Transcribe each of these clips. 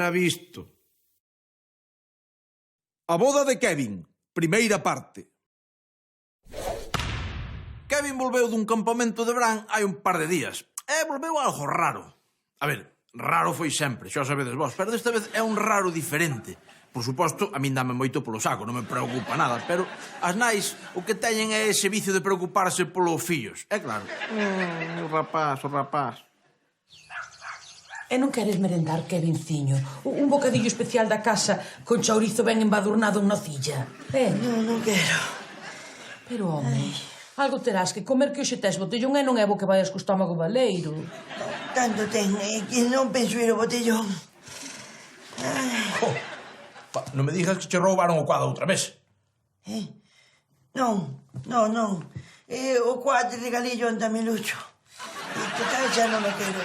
Era visto. A boda de Kevin, primeira parte. Kevin volveu dun campamento de verán hai un par de días. E volveu algo raro. A ver, raro foi sempre, xa sabedes vos, pero desta vez é un raro diferente. Por suposto, a min dame moito polo saco, non me preocupa nada, pero as nais o que teñen é ese vicio de preocuparse polos fillos. É claro. O rapaz, o rapaz. E non queres merendar, Kevinciño? Un bocadillo especial da casa con chourizo ben embadurnado en nocilla. Non quero. Pero, home, algo terás que comer que hoxe tes botellón e non é bo que vayas co estómago baleiro. Tanto ten, que non penso ir ao botellón. Non me digas que che roubaron o quadro outra vez. Non. O cuadro regalillo anda Milucho. Total, xa non me quero.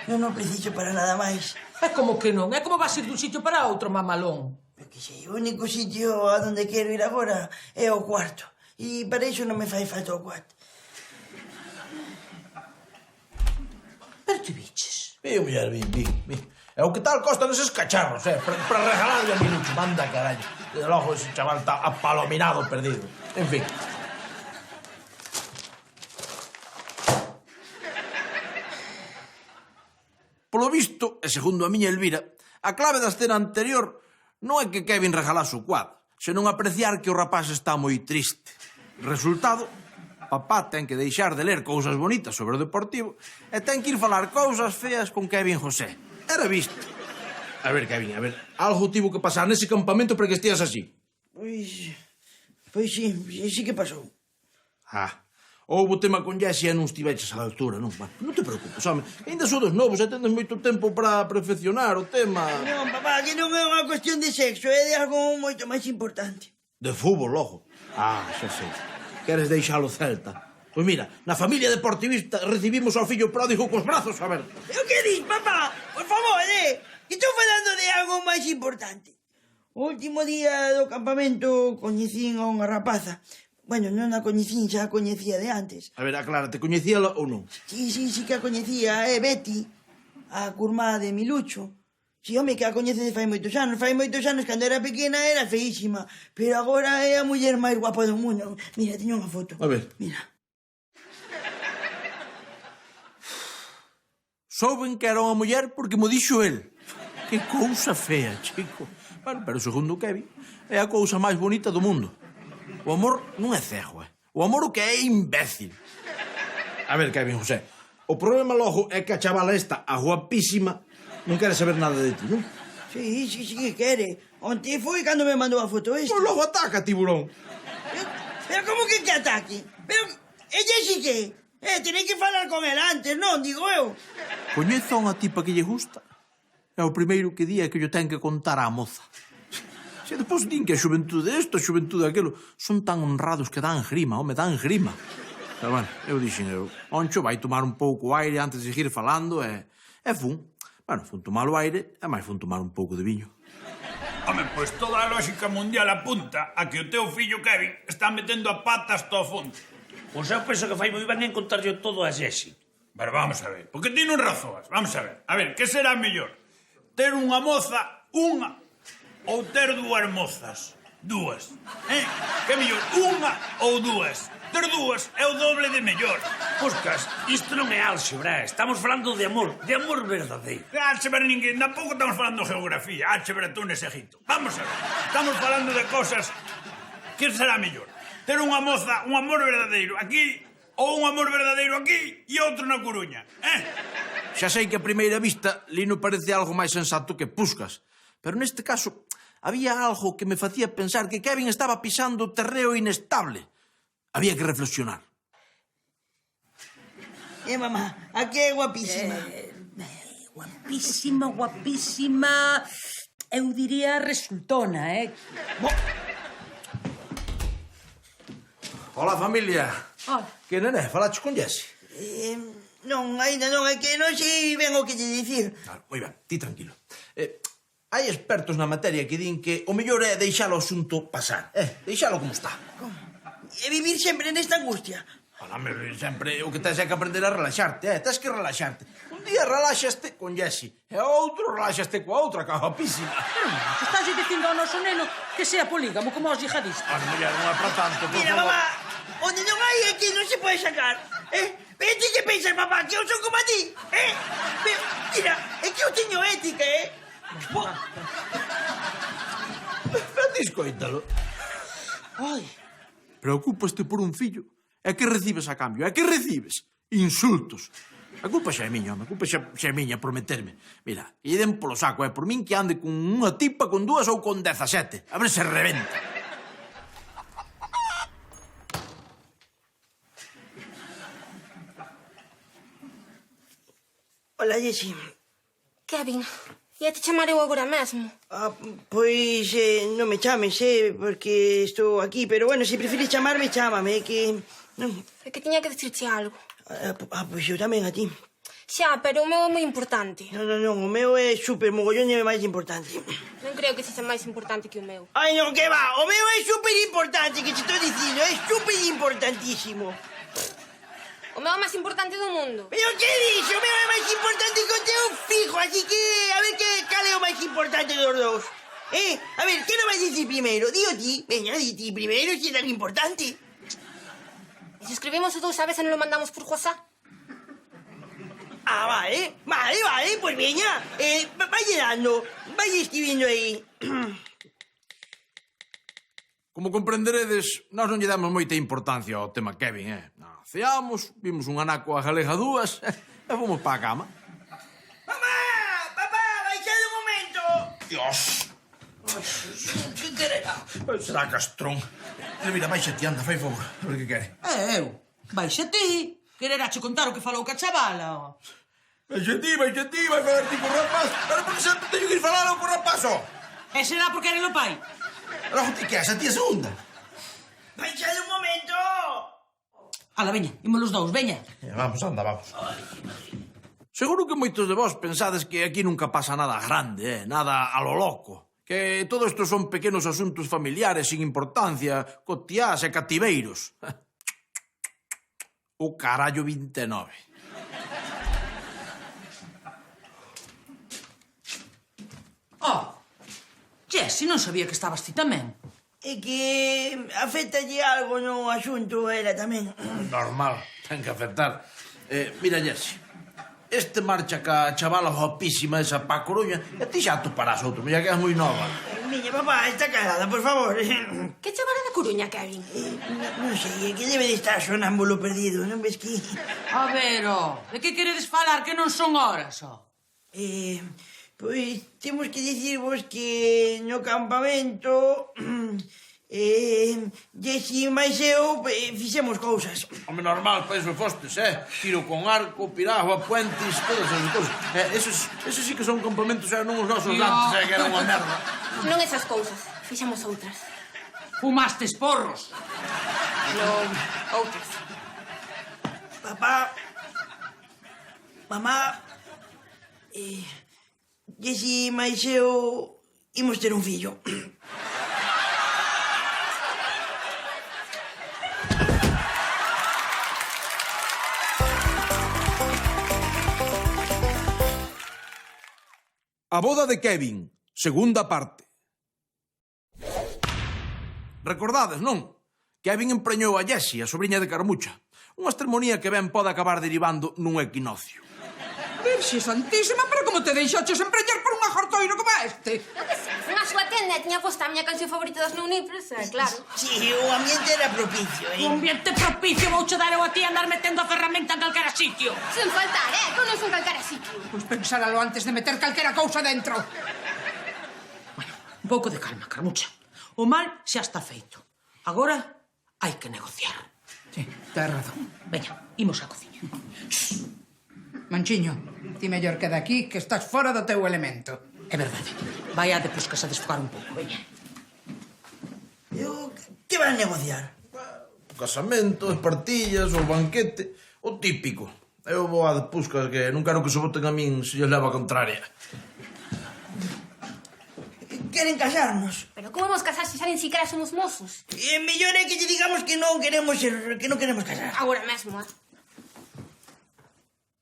Eu non preciso para nada máis. É como que non? É como vas ir dun sitio para outro, mamalón? Porque sei, o único sitio a donde quero ir agora é o cuarto. E para iso non me fai falta o cuarto. Pero te biches. Mulher, vi. É o que tal costan eses cacharros, para regalarle a Milucho, manda carallo. E logo ese chaval está apalominado, perdido. En fin. Polo visto, e segundo a miña Elvira, a clave da escena anterior non é que Kevin regalase o quadro, senón apreciar que o rapaz está moi triste. Resultado, papá ten que deixar de ler cousas bonitas sobre o Deportivo e ten que ir falar cousas feas con Kevin José. Era visto. A ver, Kevin, algo tivo que pasar nese campamento para que esteas así. Pois sí que pasou. Houbo tema con Jessie e non estiveches á altura, non? Bueno, non te preocupes, home. Ainda sodes novos e tendes moito tempo para perfeccionar o tema. Non, papá, que non é unha cuestión de sexo, é de algo moito máis importante. De fútbol, logo. Xa sei. Queres deixalo Celta? Pois mira, na familia deportivista recibimos ao fillo pródigo cos brazos abertos. O que dis, papá? Por favor, estou falando de algo máis importante. O último día do campamento coñecín a unha rapaza. Bueno, non a coñecín, xa a coñecía de antes. A ver, aclara, te coñecíala ou non? Sí que a coñecía, é Betty, a curmá de Milucho. Si, home, que a coñece de fai moitos anos. Fai moitos anos, cando era pequena, era feísima. Pero agora é a muller máis guapa do mundo. Mira, teño unha foto. A ver. Mira. Souben que era unha muller porque mo dixo el. Que cousa fea, chico. Bueno, pero segundo Kevin, é a cousa máis bonita do mundo. O amor non é cego, O amor o que é imbécil. A ver, Kevin José, o problema logo é que a chavala esta, a guapísima, non quere saber nada de ti, non? Sí que quere. Onte foi cando me mandou a foto esta. Pois logo ataca, tiburón. Pero como que ataque? Pero ella sí que... tenei que falar con ela antes, non? Digo eu. Coñezo a unha tipa que lle gusta. É o primeiro que día que yo ten que contar á moza. Se depois din que a xuventude isto, a xuventude aquilo, son tan honrados que dan grima, dan grima. Pero bueno, eu dixen Oncho vai tomar un pouco o aire antes de seguir falando e fun. Bueno, fun tomar o aire e máis fun tomar un pouco de viño. Home, pois toda a lógica mundial apunta a que o teu fillo Kevin está metendo a pata hasta o fondo. Pois eu penso que fai moi ben en contarlle todo a Jessie. Pero vamos a ver, porque ti non razoas. Vamos a ver, que será mellor? Ter unha moza, unha, ou ter dúas mozas? Dúas. Que mellor, unha ou dúas? Ter dúas é o doble de mellor. Puscas, isto non é álxebra, estamos falando de amor verdadeiro. Álxebra ninguén, tampouco estamos falando de geografía, álxebra Túnez, Egipto. Vamos a ver, estamos falando de cosas. Que será mellor? Ter unha moza, un amor verdadeiro aquí, ou un amor verdadeiro aquí e outro na Coruña, Xa sei que a primeira vista Lino parece algo máis sensato que Puscas, pero neste caso había algo que me facía pensar que Kevin estaba pisando terreo inestable. Había que reflexionar. Mamá, aquí é guapísima. Guapísima. Eu diría resultona, Hola, familia. Hola. Que nene, falaches con Jessie? Non, ainda non, é que non sei ben o que lle dicir. Claro, moi ben, ti tranquilo. Hai expertos na materia que din que o mellor é deixalo o asunto pasar, deixalo como está. Como? E vivir sempre nesta angustia? Falame sempre, o que tens é que aprender a relaxarte, tens que relaxarte. día relaxaste con Jessie e outro relaxaste coa outra, que é guapísima. Estás dicindo ao noso neno que sea polígamo como aos yihadistas. As mulleres non é para tanto, por Mira, favor. mamá, onde non hai aquí non se pode sacar. Pero ti que pensas, papá, que eu son como a ti? Pero, mira, é que eu teño ética, Pero ti escoítalo. Ai, Preocúpaste por un fillo. E que recibes a cambio? E que recibes? Insultos. A culpa xa é miña, home. A culpa xa é miña por meterme. Mira, iden polo saco, por min que ande con unha tipa, con 2 ou con 17. A ver se reventa. Hola, Jessie. Kevin, ia te chamar eu agora mesmo. Pois non me chames, porque estou aquí. Pero bueno, se prefires chamarme, chámame, que... Non. É que tiña que dicirche algo. Pois eu tamén a ti. Xa, pero o meu é moi importante. Non, o meu é super mogollón e máis importante. Non creo que sexa máis importante que o meu. Ai, non, que va, o meu é super importante, que te estou dicindo, é super importantísimo. O meu é o máis importante do mundo. Pero que dixo? O meu é máis importante que o teu fijo, así que a ver cal é o máis importante dos dous. A ver, que non vai dicir primeiro? Dío ti, veña, di ti primeiro, se é tan importante. E se escribimos os dous a vez e non lo mandamos por WhatsApp? Vale, pues veña, vai dando, vai escribindo aí. Como comprenderedes, nós non lle damos moita importancia ao tema Kevin, Ceamos, vimos un anaco a galega dúas e fomos para a cama. Mamá, papá, baixade un momento. Dios! Que quererá? Será castrón. Mira, baixa ti, anda, fai fogo. A ver que quere. eu? Baixa ti. Quererache contar o que falou ca chavala. Baixa ti, vai falar ti co rapaz. Pero por que sempre teño que ir falar co rapaz, ó? E será porque era o pai? Logo ti que és, a ti a segunda. Baixade un momento. Ala, veña, imos os dous, veña. Vamos, anda, vamos. Seguro que moitos de vós pensades que aquí nunca pasa nada grande, nada a lo loco. Que todo isto son pequenos asuntos familiares sin importancia, cotiás e cativeiros. O carallo 29. Jessie, non sabía que estabas ti tamén. É que afectalle algo no asunto ela tamén. Normal, ten que afectar. Mira, Jessie, este marcha ca chavala guapísima esa pa Coruña e ti xa toparás outro, mira que é moi nova. Miña papá, está calada, por favor. Que chavala da Coruña, Kevin? Non sei, é que debe de estar sonámbulo perdido, non ves que... A ver, de que queredes falar que non son horas, Pois temos que dicirvos que no campamento Jessie máis eu fixemos cousas. Home, normal, pa iso fostes, Tiro con arco, piragua, puentes, todas esas cousas. Esos sí que son campamentos, non os nosos dantes, que era unha merda. Non esas cousas, fixemos outras. Fumastes porros. Non, outras. Papá, mamá, Jessie máis eu imos ter un fillo. A boda de Kevin, segunda parte. Recordades, non? Kevin empreñou a Jessie, a sobrinha de Carmucha. Unha estremonía que ben pode acabar derivando nun equinoccio. Virxe santísima, pero como te deixaches empreñar por unha jartoiro como este? Fun á súa tenda e tiña posta a miña canción favorita das No Nipres, claro. Sí, o ambiente era propicio, Un ambiente propicio vouche dar eu a ti andar metendo a ferramenta en calquera sitio. Sen faltar, que non son calcara sitio. Pois pensáralo antes de meter calquera cousa dentro. Bueno, un pouco de calma, Carmucha. O mal xa está feito. Agora hai que negociar. Sí, tens razón. Veña, imos á cociña. Manchiño, ti mellor queda aquí, que estás fora do teu elemento. É verdade. Vai a de buscas a desfogar un pouco, veña. Que van a negociar? O casamento, as partillas, o banquete, o típico. Eu vou a de puscas, que non quero que se voten a min se lles leva a contraria. Queren casarnos. Pero como vamos casar se xa nin siquiera somos mozos? E mellor é que lle digamos que non queremos casar. Agora mesmo,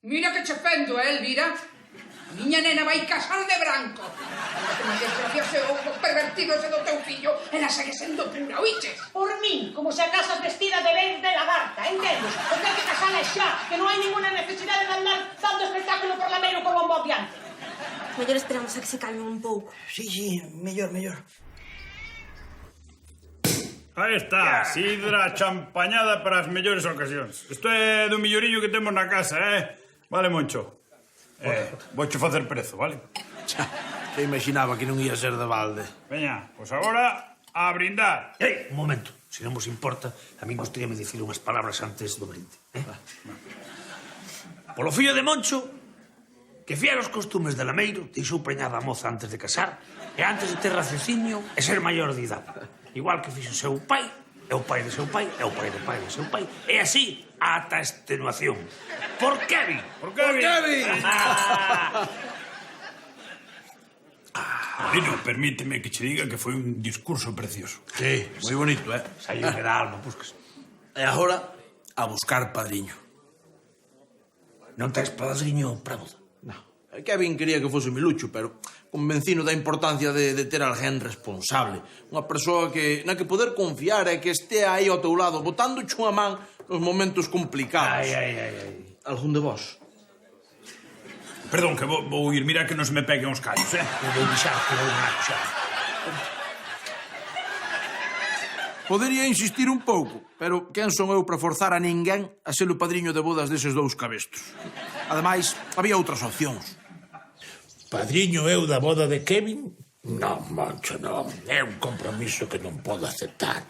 Mira que che fendo, Elvira. A miña nena vai casar de branco. Que non desgraciase o pervertido ese do teu fillo, ela segue sendo pura, oíches? Por min, como se a casas vestida de verde lagarta, entendes? Porque hai que casala xa, que non hai ninguna necesidade de andar dando espectáculo por lameiro con bombo ambiante. Mellor esperamos a que se calmen un pouco. Sí, mellor. Aí está, sidra champañada para as mellores ocasións. Isto é do milloriño que temos na casa, Vale, Moncho. Vouche facer prezo, vale? Xa, que imaginaba que non ia ser de balde. Veña, pois agora a brindar. Un momento, se non vos importa, a min gustaríame dicir unhas palabras antes do brinde. Polo fillo de Moncho, que fiel aos costumes de lameiro, deixou preñada a moza antes de casar e antes de ter raciocínio e ser maior de idade. Igual que fixo seu pai, e o pai de seu pai, e o pai do pai de seu pai, e así ata a extenuación. Por Kevin! Por Kevin! Bueno, permíteme que che diga que foi un discurso precioso. Sí, moi bonito, Saiu que da alma, buscas. E agora, a buscar padriño. Non tes padriño para boda? No. Kevin quería que fose Milucho, pero convencino da importancia de ter alguén responsable. Unha persoa na que poder confiar e que este aí ao teu lado, botándoche unha man nos momentos complicados. Ai. Algún de vos? Perdón, que vou ir. Mira que non se me peguen os callos, Eu vou deixar que vou marchar. Podería insistir un pouco, pero quen son eu para forzar a ninguén a ser o padriño de bodas deses dous cabestos? Ademais, había outras opcións. Padriño eu da boda de Kevin? Non, Moncho, non. É un compromiso que non podo aceptar.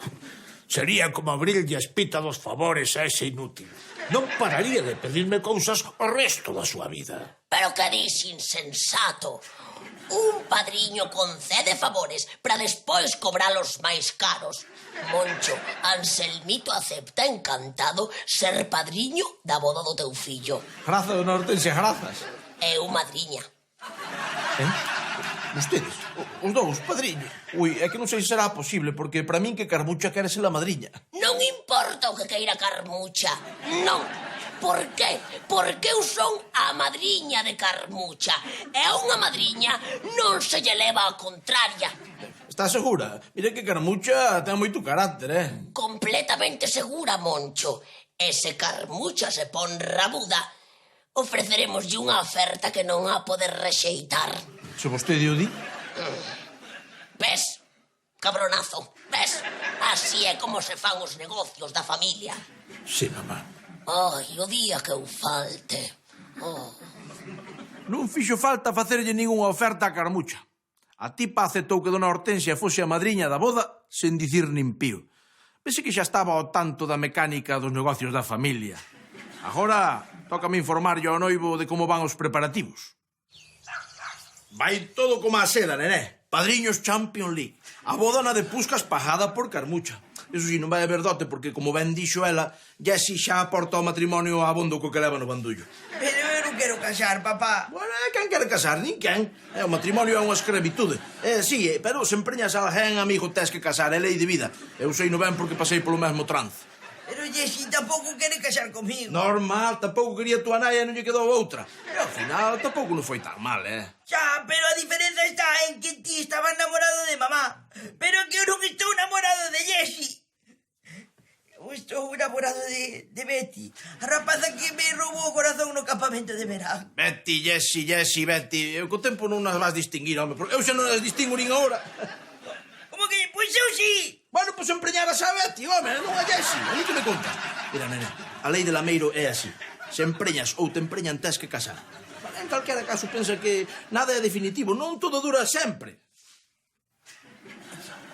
Sería como abrirlle a espita dos favores a ese inútil. Non pararía de pedirme cousas o resto da súa vida. Pero que dis insensato. Un padriño concede favores para despois cobralos máis caros. Moncho, Anselmito acepta encantado ser padriño da boda do teu fillo. Grazas, dona Hortensia, grazas. Eu madriña. Vostedes, os dous, padriño. Ui, é que non sei se será posible, porque para min que Carmucha quere ser a madriña. Non importa o que queira Carmucha, non. Por qué? Porque eu son a madriña de Carmucha. E a unha madriña non se lle leva a contraria. Estás segura? Mira que Carmucha ten moito carácter, Completamente segura, Moncho. E se Carmucha se pon rabuda, ofreceremoslle unha oferta que non a poder rexeitar. Se vostede o di. Ves, cabronazo, ves? Así é como se fan os negocios da familia. Sí, mamá. Ai, o día que eu falte. Non fixo falta facerlle ningunha oferta a Carmucha. A tipa aceptou que dona Hortensia fose a madriña da boda sen dicir nin pío. Vese que xa estaba ao tanto da mecánica dos negocios da familia. Agora, tócame informarlle ao noivo de como van os preparativos. Vai todo como a seda, nené. Padriños Champions League. A boda na de Puscas pagada por Carmucha. Eso sí, non vai haber dote porque, como ben dixo ela, Jessie xa aporta o matrimonio a abondo co que leva no bandullo. Pero eu non quero casar, papá. Bueno, quen quere casar? Nin quen. O matrimonio é unha escravitude. Sí, pero se empreñas a alguén, amigo, tes que casar. É lei de vida. Eu sei no ben porque pasei polo mesmo trance. Pero Jessie tampouco quere casar comigo. Normal, tampouco quería tua nai e non lle quedou outra. E ao final tampouco non foi tan mal, Xa, pero a diferenza está en que ti estabas namorado de mamá. Pero que eu non estou namorado de Jessie. Eu estou namorado de Betty, a rapaza que me roubou o corazón no campamento de verán. Betty, Jessie, Betty. Eu co tempo non as vas distinguir, home. Eu xa non as distingo nin agora. Como que? Pois eu sí. Bueno, pois empreñaras a Betty, home, non a Jessie. A mí que me contas? Mira, nene, a lei de lameiro é así. Se empreñas ou te empreñan, tes que casar. En calquera caso, pensa que nada é definitivo. Non todo dura sempre.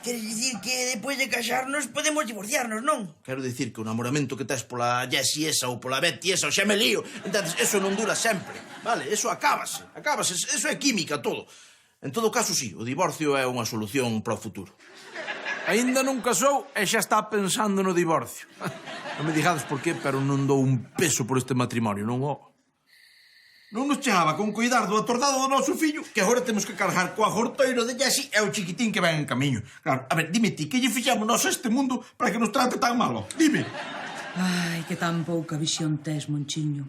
Queres dicir que depois de casarnos podemos divorciarnos, non? Quero dicir que o namoramento que tes pola Jessie esa ou pola Betty esa, o xa me lío. Entonces, eso non dura sempre, vale? Eso acábase. Eso é química todo. En todo caso, sí, o divorcio é unha solución para o futuro. Ainda non casou e xa está pensando no divorcio. Non me digades por qué, pero non dou un peso por este matrimonio, non o... Non nos chegaba con cuidar do atordado do noso fillo, que agora temos que cargar coa jorteiro de Jessie e o chiquitín que ven en camiño. Claro, a ver, dime ti, que lle fixamos nós a este mundo para que nos trate tan malo? Dime. Ai, que tan pouca visión tes, Monchiño.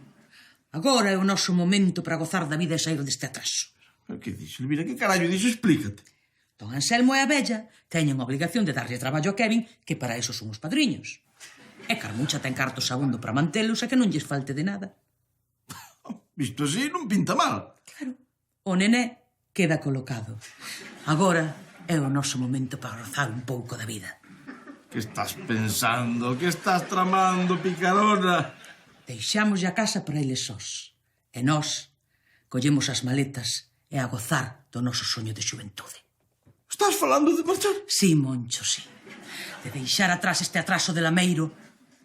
Agora é o noso momento para gozar da vida e sair deste atraso. Que dixo, Elvira? Que carallo dixo? Explícate. Don Anselmo e a Bella teñen a obligación de darlle traballo a Kevin, que para eso son os padriños. E Carmucha ten cartos abundo para mantelos e que non lles falte de nada. Visto así, non pinta mal. Claro. O nené queda colocado. Agora é o noso momento para gozar un pouco da vida. Que estás pensando? Que estás tramando, picarona? Deixamos a casa para eles sós. E nós collemos as maletas e a gozar do noso soño de xuventude. Estás falando de marchar? Sí, Moncho, sí. De deixar atrás este atraso de lameiro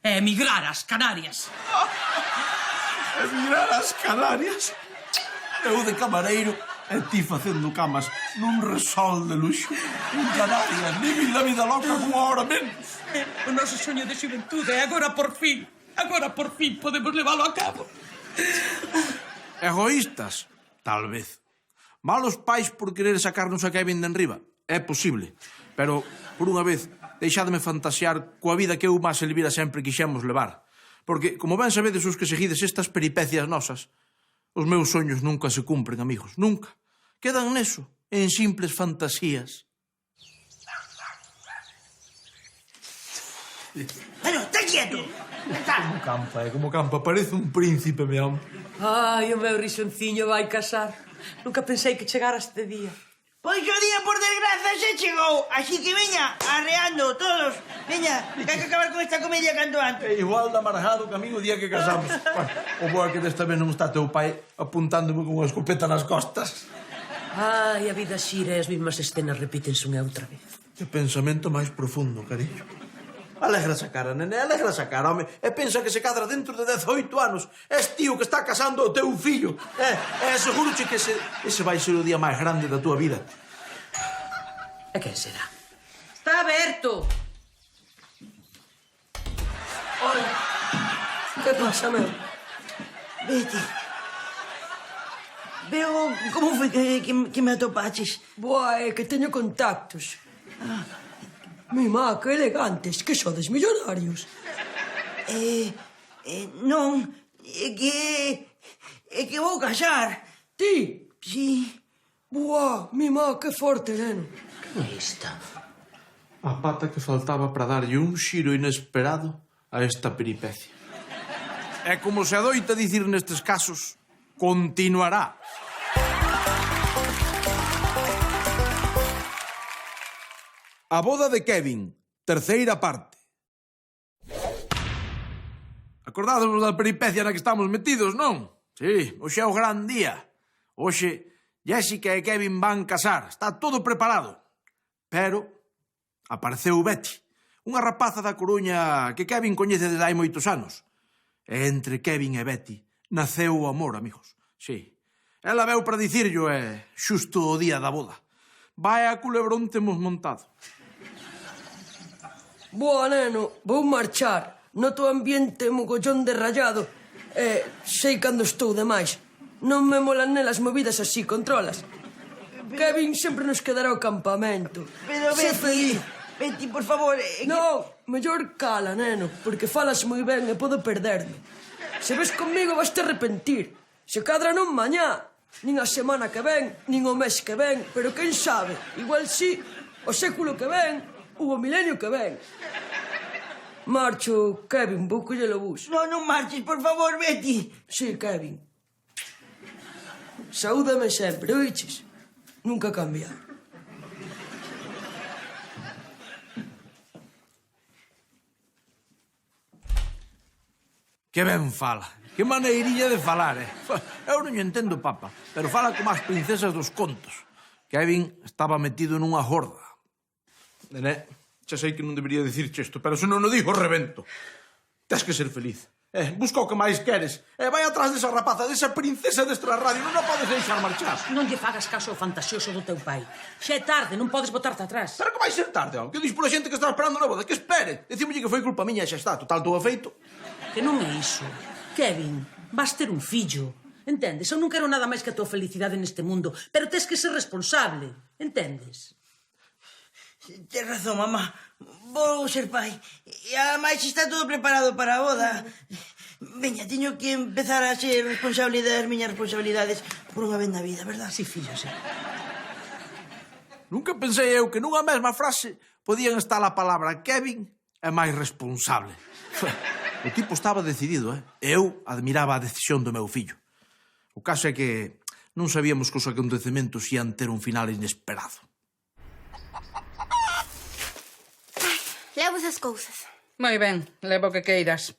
e emigrar ás Canarias. Emigrar ás Canarias? Eu de camareiro e ti facendo camas nun resol de luxo. En Canarias, vivir la vida loca unha hora menos. O noso soño de xuventude e agora por fin podemos leválo a cabo. Egoístas? Tal vez. Malos pais por querer sacarnos a Kevin de enriba? É posible. Pero, por unha vez, deixádeme fantasear coa vida que eu máis Elvira sempre quixemos levar. Porque, como ben sabedes os que seguides estas peripecias nosas, os meus soños nunca se cumpren, amigos. Nunca. Quedan neso, en simples fantasías. Bueno, está quieto. Como campa, parece un príncipe, me amo. Ai, o meu risonciño vai casar. Nunca pensei que chegara este día. Pois o día, por desgraza, se chegou. Así que veña, arreando todos. Veña, que hai que acabar con esta comedia canto antes. É igual de amargado que a mí o día que casamos. O bo é que desta vez non está teu pai apuntándome con unha escopeta nas costas. Ai, a vida xira e as mesmas escenas repítense unha outra vez. Que pensamento máis profundo, cariño. Alegra esa cara, nene, alegra esa cara, home. E pensa que se cadra dentro de 18 anos. Es tío que está casando o teu fillo. Seguro-che que ese vai ser o día máis grande da tua vida. E quen será? Está aberto. Hola. Que pasa, meu? Vete. Pero, como foi que me atopaches? Boa, é que teño contactos. Mi má, que elegantes, que sodes millonarios. Non, é que vou casar. Ti? Sí. Boa, mi má, que forte, neno. Que é esta? A pata que faltaba para darlle un xiro inesperado a esta peripecia. É como se adoita dicir nestes casos, continuará. A boda de Kevin, terceira parte. Acordádevos da peripecia na que estamos metidos, non? Sí, hoxe é o gran día. Hoxe, Jessica e Kevin van casar. Está todo preparado. Pero apareceu Betty, unha rapaza da Coruña que Kevin coñece desde hai moitos anos. E entre Kevin e Betty naceu o amor, amigos. Sí. Ela veu para dicirlo xusto o día da boda. Vai a culebrón temos montado. Boa, neno, vou marchar. Noto o ambiente mogollón de rayado. Sei cando estou de máis. Non me molan nelas movidas así, controlas. Kevin sempre nos quedará o campamento. Pero, Betty, Betty, por favor... Non, mellor cala, neno, porque falas moi ben e podo perderme. Se ves comigo vas te arrepentir. Se cadra non mañá, nin a semana que ven, nin o mes que ven, pero quen sabe, igual sí, o século que ven, ou o milenio que ven. Marcho, Kevin, vou coller o bus. Non marches, por favor, Betty. Sí, Kevin. Saúdame sempre, oiches? Nunca cambiar. Que ben fala. Que maneiriña de falar, Eu non entendo, papa, pero fala como as princesas dos contos. Kevin estaba metido nunha horda. Nené, xa sei que non debería dicirche isto, pero se non o digo, revento. Tens que ser feliz. Busca o que máis queres. Vai atrás desa rapaza, desa princesa destra radio. Non a podes deixar marchar. Non lle fagas caso ao fantasioso do teu pai. Xa é tarde, non podes botarte atrás. Pero que vai ser tarde, Que dis pola xente que está esperando na boda? Que espere. Decímolle que foi culpa miña e xa está. Total, todo feito. Que non é iso. Kevin, vas ter un fillo. Entendes? Eu non quero nada máis que a tua felicidade neste mundo, pero tes que ser responsable. Entendes? Tens razón, mamá. Vou ser pai. E ademais está todo preparado para a boda. Veña, teño que empezar a ser responsable das miñas responsabilidades por unha vez na vida, verdad? Sí, fillo, sí. Nunca pensei eu que nunha mesma frase podían estar a palabra Kevin e máis responsable. O tipo estaba decidido, E eu admiraba a decisión do meu fillo. O caso é que non sabíamos que os acontecementos ian ter un final inesperado. Levo esas cousas. Moi ben, levo o que queiras.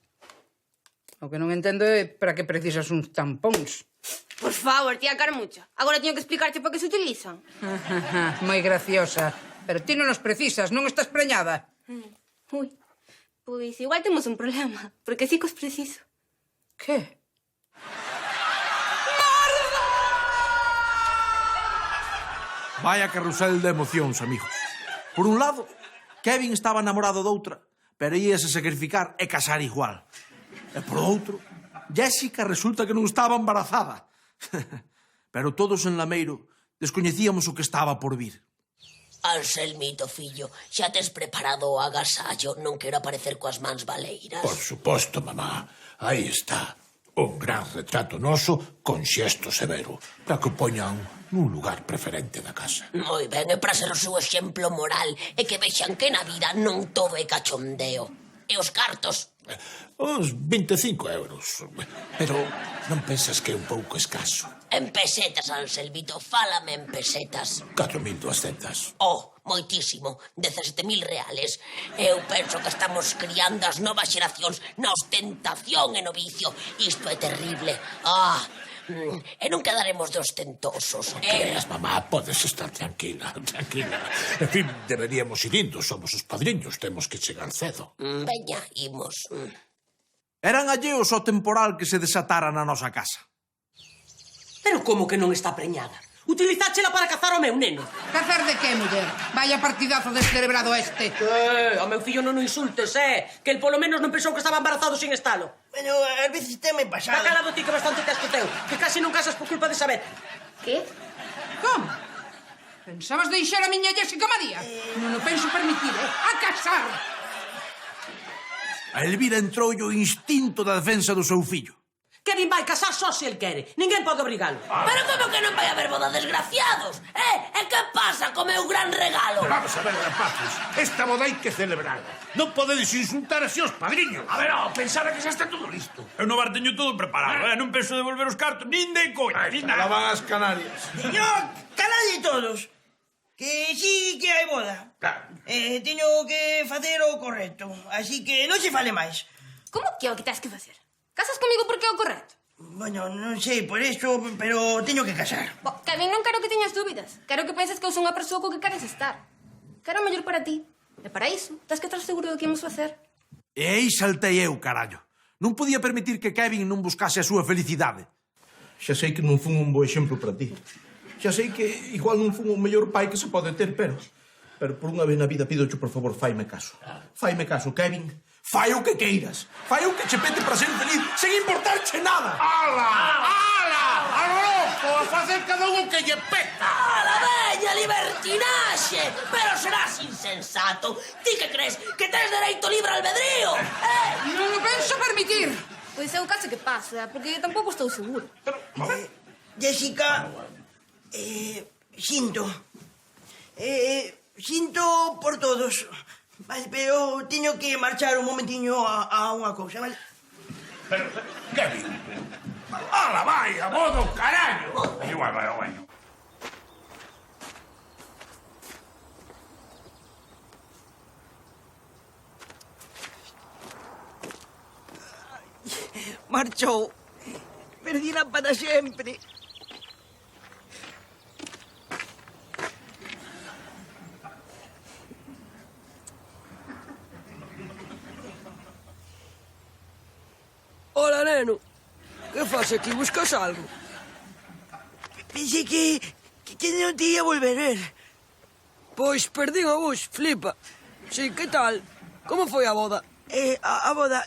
O que non entendo é para que precisas uns tampóns. Por favor, tía Carmucha. Agora teño que explicarte para que se utilizan. Moi graciosa. Pero ti non os precisas, non estás preñada. Ui, pois igual temos un problema, porque sí que os preciso. Que? Vaya carrusel de emocións, amigos. Por un lado, Kevin estaba namorado doutra, pero íase sacrificar e casar igual. E por outro, Jessica resulta que non estaba embarazada. Pero todos en Lameiro descoñecíamos o que estaba por vir. Anselmito, fillo, xa tes preparado o agasallo, non quero aparecer coas mans baleiras. Por suposto, mamá. Aí está. Un gran retrato noso con xesto severo, para que o poñan nun lugar preferente da casa. Moi ben, é para ser o seu exemplo moral e que vexan que na vida non todo é cachondeo. E os cartos? Uns 25 euros. Pero non pensas que é un pouco escaso? En pesetas, Anselmito, fálame en pesetas. 4.200. Oh, moitísimo, 17.000 reales. Eu penso que estamos criando as novas xeracións na ostentación e no vicio. Isto é terrible. E non quedaremos de ostentosos. Creas, mamá, podes estar tranquila, tranquila. En fin, deberíamos ir indo, somos os padriños, temos que chegar cedo. Veña, imos. Eran alleos ao temporal que se desatara na nosa casa. Pero como que non está preñada? Utilizáchela para cazar o meu neno. Cazar de que, muller? Vaya partidazo descerebrado este. Ao meu fillo non o insultes, que el polo menos non pensou que estaba embarazado sin estalo. Bueno, ás veces teme pasado. Está calado ti que bastante tes co teu, que casi non casas por culpa de saber. Que? Como? Pensabas deixar a miña Jessica María? Non o penso permitir, A casar! A Elvira entrou o instinto da defensa do seu fillo. Kevin vai casar só se el quere. Ninguén pode obrigalo. Pero como que non vai haber boda, desgraciados? E que pasa co meu gran regalo? Vamos a ver, rapaces, esta boda hai que celebrarla. Non podedes insultar así os padriños. A ver, pensaba que xa está todo listo. Eu no bar teño todo preparado, Non penso devolver os cartos, nin de coña. La van as Canarias. Señor, calalle todos. Que sí que hai boda. Claro. Teño que facer o correcto, así que non se fale máis. Como que é o que tens que facer? Casas comigo porque é o correcto? Bueno, non sei por iso, pero teño que casar. Kevin, non quero que teñas dúbidas. Quero que penses que eu sou unha persoa co que queres estar. Quero o mellor para ti. E para iso, tens que estar seguro do que imos facer. E aí saltei eu, carallo. Non podía permitir que Kevin non buscase a súa felicidade. Xa sei que non fun un bo exemplo para ti. Xa sei que igual non fun o mellor pai que se pode ter, pero por unha vez na vida pidocho, por favor, faime caso. Faime caso, Kevin. Fai o que queiras. Fai o que che pete para ser feliz, sen importarche nada. ¡Ala! ¡A lo loco! A facer cada un que lle peta. ¡Ala, veña, libertinaxe! Pero serás insensato. Ti que crees que tes dereito libre albedrío? Non o penso permitir. Pois é o caso que pasa, porque tampouco estou seguro. Jessica, sinto. Sinto por todos. Vale, pero teño que marchar un momentiño a unha cousa, vale? Pero, Kevin, ala, vai, a modo, carallo. Igual, vai ao baño. Marchou. Perdila para sempre. Hola, neno. Que faz aquí? Buscas algo? Pensei que non te ia volver ver. Pois perdín o bus, flipa. Sí, que tal? Como foi a boda? A boda,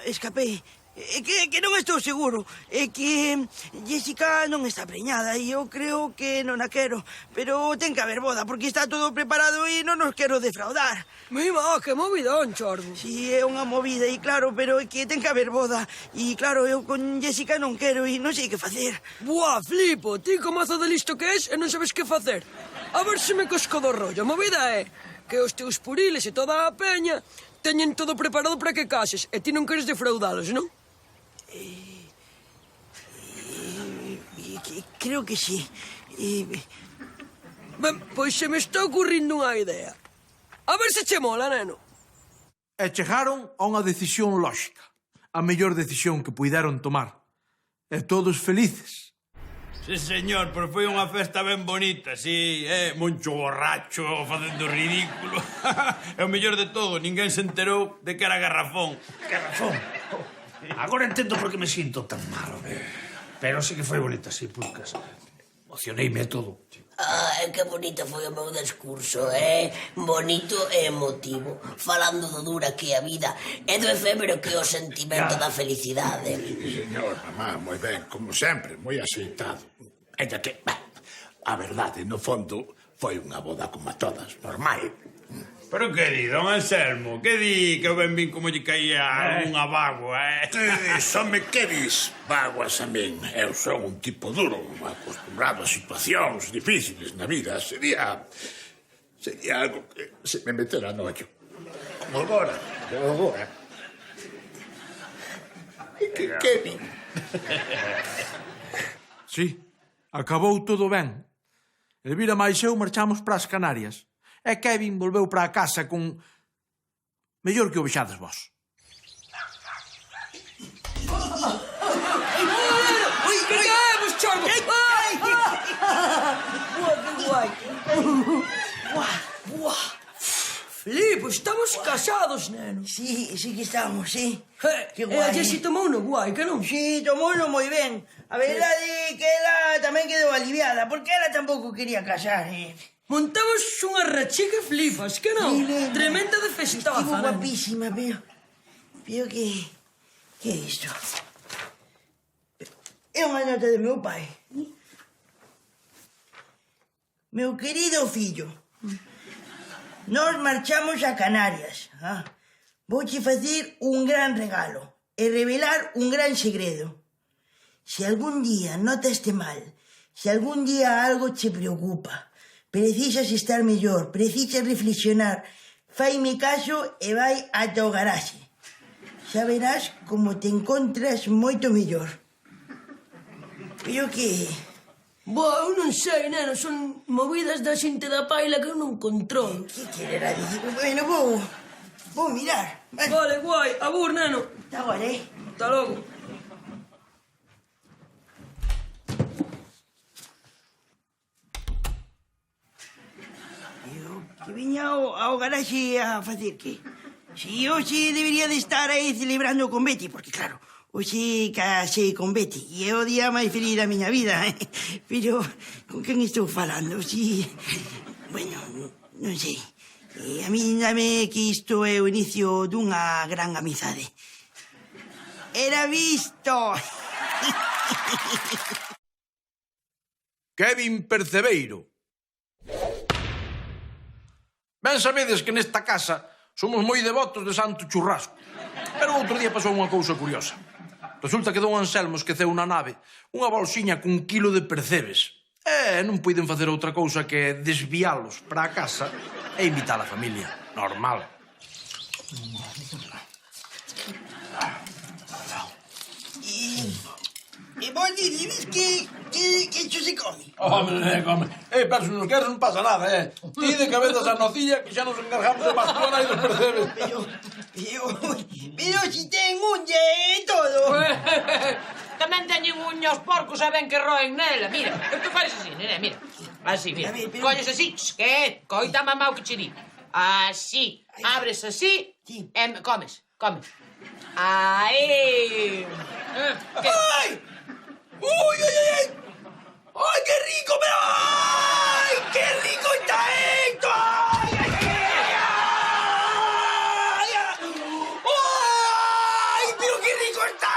escapei. que non estou seguro. É que Jessica non está preñada e eu creo que non a quero. Pero ten que haber boda, porque está todo preparado e non nos quero defraudar. Mima, que movidón, Chorbo. Si, é unha movida, e claro, pero é que ten que haber boda. E claro, eu con Jessica non quero e non sei que facer. Buah, flipo, ti co mazo de listo que és e non sabes que facer. A ver se me cosco do rollo. A movida é que os teus puriles e toda a peña teñen todo preparado para que cases e ti non queres defraudalos, non? Creo que sí. Ben, pois se me está ocurrindo unha idea. A ver se che mola, neno. E chegaron a unha decisión lóxica. A mellor decisión que puideron tomar. E todos felices. Sí, señor, pero foi unha festa ben bonita, sí, Moncho borracho, facendo ridículo. E o mellor de todo, ninguén se enterou de que era garrafón. Garrafón. Agora entendo por que me sinto tan malo. Pero sí que foi bonita, sí, Puscas. Emocioneime todo. Ai, que bonito foi o meu discurso, bonito e emotivo, falando do dura que é a vida e do efémero que é o sentimento da felicidade. Sí, señor, mamá, moi ben, como sempre, moi aceitado. Ainda que, a verdade, no fondo, foi unha boda como a todas, normal. Pero que di, don Anselmo? Que di que eu ben vin como lle caía unha bagua, Só me queres vaguas a min. Eu son un tipo duro, acostumbrado a situacións difíciles na vida. Sería algo que se me metera no ollo. Como agora. Que Kevin. Sí, acabou todo ben. Elvira máis eu marchamos para as Canarias. E Kevin volveu para a casa con... mellor que o vexades vos. Ui, que caemos, Chorbo! Buah, que guai. Buah. Flipo, estamos casados, neno. Sí que estamos, sí. Que E guai. a Jessi tomou no guai, que non? Sí, tomouno moi ben. A verdade é que ela tamén quedou aliviada, porque ela tampouco quería casar, Montamos unha rachica flipas, que non? Sí, neno. Tremenda de festaza, Estivo neno. guapísima, pero que é isto? É unha nota de meu pai. Meu querido fillo, nós marchamos a Canarias. Vouche facer un gran regalo e revelar un gran segredo. Se algún día notaste mal, se algún día algo che preocupa, precisas estar mellor, precisas reflexionar, faime caso e vai ata o garaxe. Xa verás como te encontras moito mellor. Pero que... Boa, eu non sei, neno, son movidas da xente da paila que eu non controlo. Que quererá dicir? Bueno, vou mirar. Vale, guai, abur, neno. Ata agora, Hasta logo. Que viña ao garaxe a facer que? Si hoxe debería de estar aí celebrando con Betty, porque claro, hoxe casei con Betty e é o día máis feliz da miña vida, Pero, con quen estou falando? Si... Bueno, non sei. A mí dame que isto é o inicio dunha gran amizade. Era visto! Kevin Percebeiro. Ben sabedes que nesta casa somos moi devotos de Santo Churrasco. Pero outro día pasou unha cousa curiosa. Resulta que don Anselmo esqueceu na nave unha bolsiña cun quilo de percebes. E non puiden facer outra cousa que desviálos para a casa e invitar a familia. Normal. E vos diríades que isto se come? Home, come. Pero se nos queres non pasa nada, Ti de cabezas a nocilla que xa nos encargamos de Bastiona e dos percebes. Pero si ten unlle e todo. Tamén teñen uña os porcos, saben que roen nela. Mira, tu faz así, nene, mira. Así, mira. Colles así, que coita mamá o que che di. Así, abres así e comes. Aí. Ai! Ui! Ai, que rico, pero... Ai, que rico está esto! Ai, pero que rico está!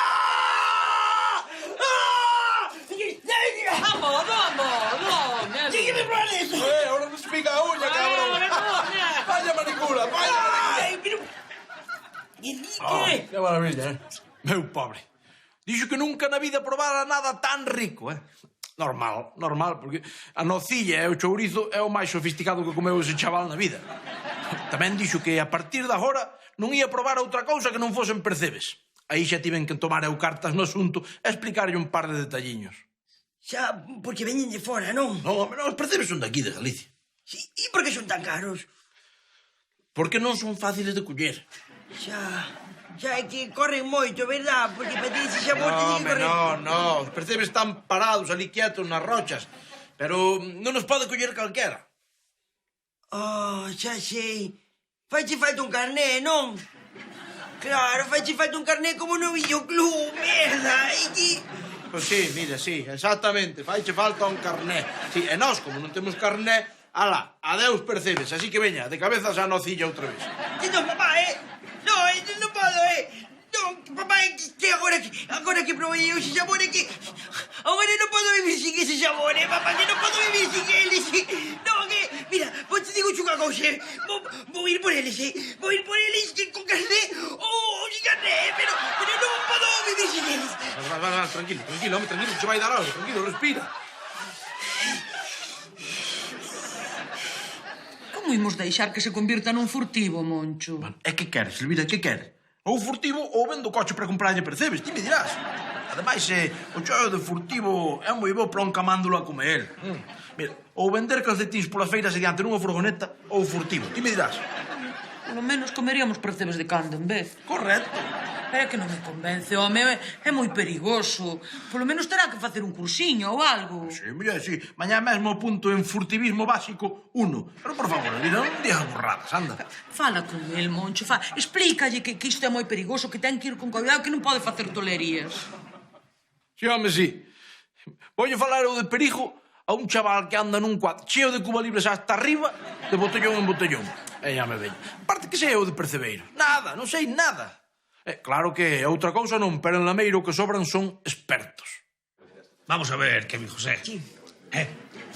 Enrique! Que maravilla, Meu pobre. Dixo que nunca na vida probara nada tan rico, Normal, porque a nocilla e o chourizo é o máis sofisticado que comeu ese chaval na vida. Tamén dixo que a partir de agora non ia probar outra cousa que non fosen percebes. Aí xa tiven que tomar eu cartas no asunto e explicarlle un par de detalliños. Xa, porque veñen de fora, non? Non, os percebes son daqui, de Galicia. Sí, e por que son tan caros? Porque non son fáciles de coller. Xa é que corren moito, verdad? Porque para ter ese sabor teñen que correr... No, os percebes están parados ali quietos nas rochas, pero non nos pode coller calquera. Xa sei. Faiche falta un carné, non? Claro, faiche falta un carné como no videoclub, merda. Pois sí, mira, sí, exactamente, faiche falta un carné. Sí, e nós, como non temos carné, ala, adeus percebes, así que veña, de cabezas a nocilla outra vez. Non, papá, non podo, Non, papá, que agora que provei eu ese sabor é que... Agora non podo vivir sin ese sabor, papá, que non podo vivir sin eles. Non, que... Mira, vos te digo unha cousa, Vou ir por eles, Vou ir por eles que con carné ou sin carné, pero non podo vivir sin eles. Vas, tranquilo, home, tranquilo, que se vai dar algo, tranquilo, respira. Como imos deixar que se convirta nun furtivo, Moncho? E que queres, Elvira, que queres? Ou furtivo ou vendo coche para comprarlle percebes, ti me dirás. Ademais, o choio de furtivo é moi bo para un camándolo a comer. Mira, ou vender calcetins polas feiras adiante nunha furgoneta ou furtivo, ti me dirás. Polo menos comeríamos percebes de cando en vez. Correcto. Pero é que non me convence, home, é moi perigoso. Polo menos terá que facer un cursiño ou algo. Sí, mira, sí. Mañá mesmo apunto en furtivismo básico 1. Pero, por favor, Elvira, non digas burradas, anda. Fala con el, Moncho, explícalle que isto é moi perigoso, que ten que ir con cuidado, que non pode facer tolerías. Sí, home, sí. Voy falar eu de perigo a un chaval que anda nun quad cheo de cuba libres hasta arriba, de botellón en botellón. E ya me veño. Aparte que sei eu de percebeiro. Nada, non sei nada. Claro que outra cousa non, pero en Lameiro que sobran son expertos. Vamos a ver, Kevin José. Sí.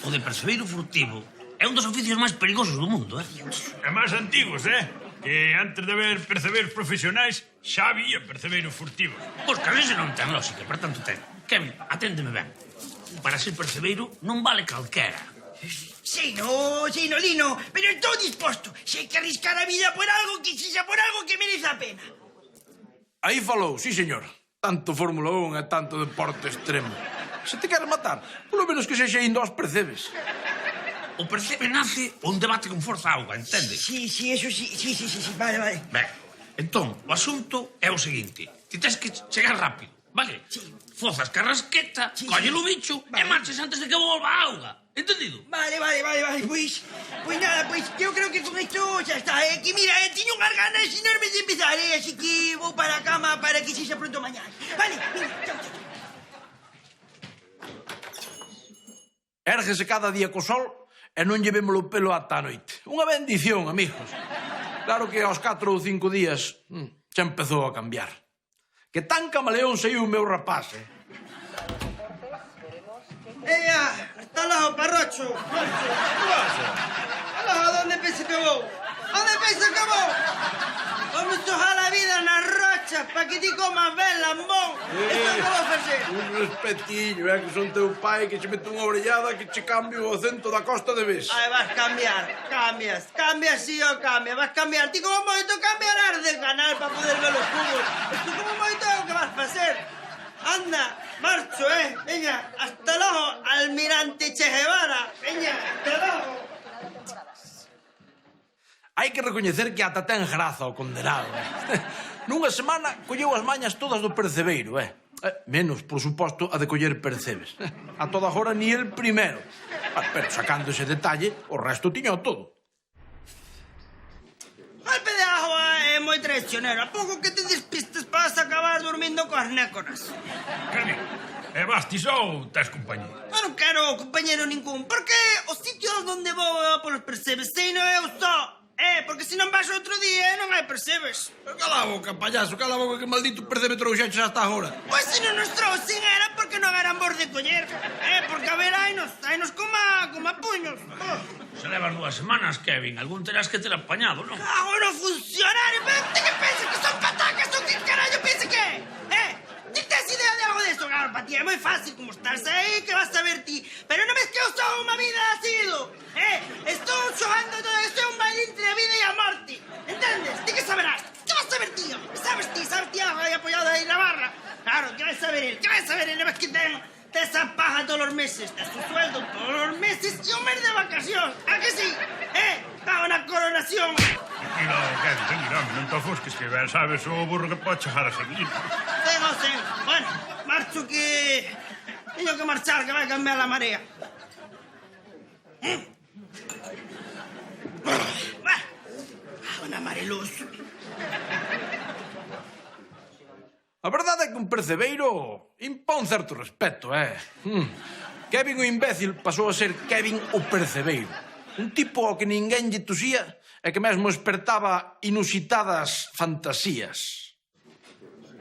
O de percebeiro furtivo é un dos oficios máis perigosos do mundo, É máis antigos, Que antes de haber percebeiros profesionais xa había percebeiros furtivos. Pois que a veces non ten lógica, para tanto ten. Kevin, aténdeme ben. Para ser percebeiro non vale calquera. Sí, no, Lino, pero estou disposto. Se hai que arriscar a vida por algo que sexa por algo que merece a pena. Aí falou, sí, señor. Tanto Fórmula 1 e tanto deporte extremo. Se te queres matar, polo menos que sexa indo aos percebes. O percebe nace un debate con forza auga, entende? Sí, eso sí, vale. Ben, entón, o asunto é o seguinte. Ti tens que chegar rápido, vale? Sí. Fozas carrasqueta, colle o bicho e marches antes de que volva a auga. Entendido? Vale. Pois nada, eu creo que con esto xa está. Que mira, teño unhas ganas enormes de empezar, así que vou para a cama para que sexa pronto mañá. Vale, mira, chao. Érgese cada día co sol e non llevémolo o pelo ata a noite. Unha bendición, amigos. Claro que aos 4 ou 5 días xa empezou a cambiar. Que tan camaleón saiu o meu rapaz, Hasta luego, parrocho. Hasta ¿dónde pensa que vou? Vamos tojar la vida nas rochas para que ti comas ben, lambón. Isto que vou facer? Un respetiño, que son teu pai, que che mete unha orellada que che cambio o acento da costa de Ves. Vas cambiar, cambias sí o cambia, vas cambiar. Ti como moito cambiarás de canal para poder ver os fútbol. Isto como moito é o que vas facer. Anda, marcho, Veña, hasta luego, almirante Che Guevara. Veña, hasta luego. Hai que recoñecer que ata ten graza o condenado, Nunha semana colleu as mañas todas do percebeiro, Menos, por suposto, a de coller percebes. A toda agora ni el primero. Pero sacando ese detalle, o resto tiño todo. Golpe de agua é moi traicionero. A pouco que te despistes vas a acabar dormindo coas nécoras. Kevin, vas ti só ou tes compañía? Non quero compañero ningún, porque os sitios onde vou polos percebes sei non eu só. Porque se non vas outro día non hai percebes. Cala a boca, payaso, cala a boca, que maldito percebe trouxeches hasta agora. Pois se non nos trouxen era porque non eran bons de coller. Porque a ver, hainos como a puños. Se levas 2 semanas, Kevin, algún terás que ter apañado, non? Cago no funcionario, pero te que pensas que son patadas. tía, é moi fácil como estás aí, que vas a ver ti. Pero non ves que eu son unha vida asido, Estou xogando todo isto, é un baile entre a vida e a morte. Entendes? Ti que saberás? Que vas a ver ti? Sabes ti, vai apoiado aí na barra. Claro, que vai saber él? Non ves que ten esa paja todos os meses, ten su sueldo todos os meses e un mes de vacación. A que sí? Cago na coronación. Tranquilo, non te ofusques, que ben sabes o burro que pode chegar a seguir. Sei. Bueno, marcho que... Teño que marchar, que vai cambiar la marea. Una mareluz. A verdade é que un percebeiro impón certo respeto, Kevin o imbécil pasou a ser Kevin o percebeiro. Un tipo ao que ninguén lle tusía e que mesmo espertaba inusitadas fantasías.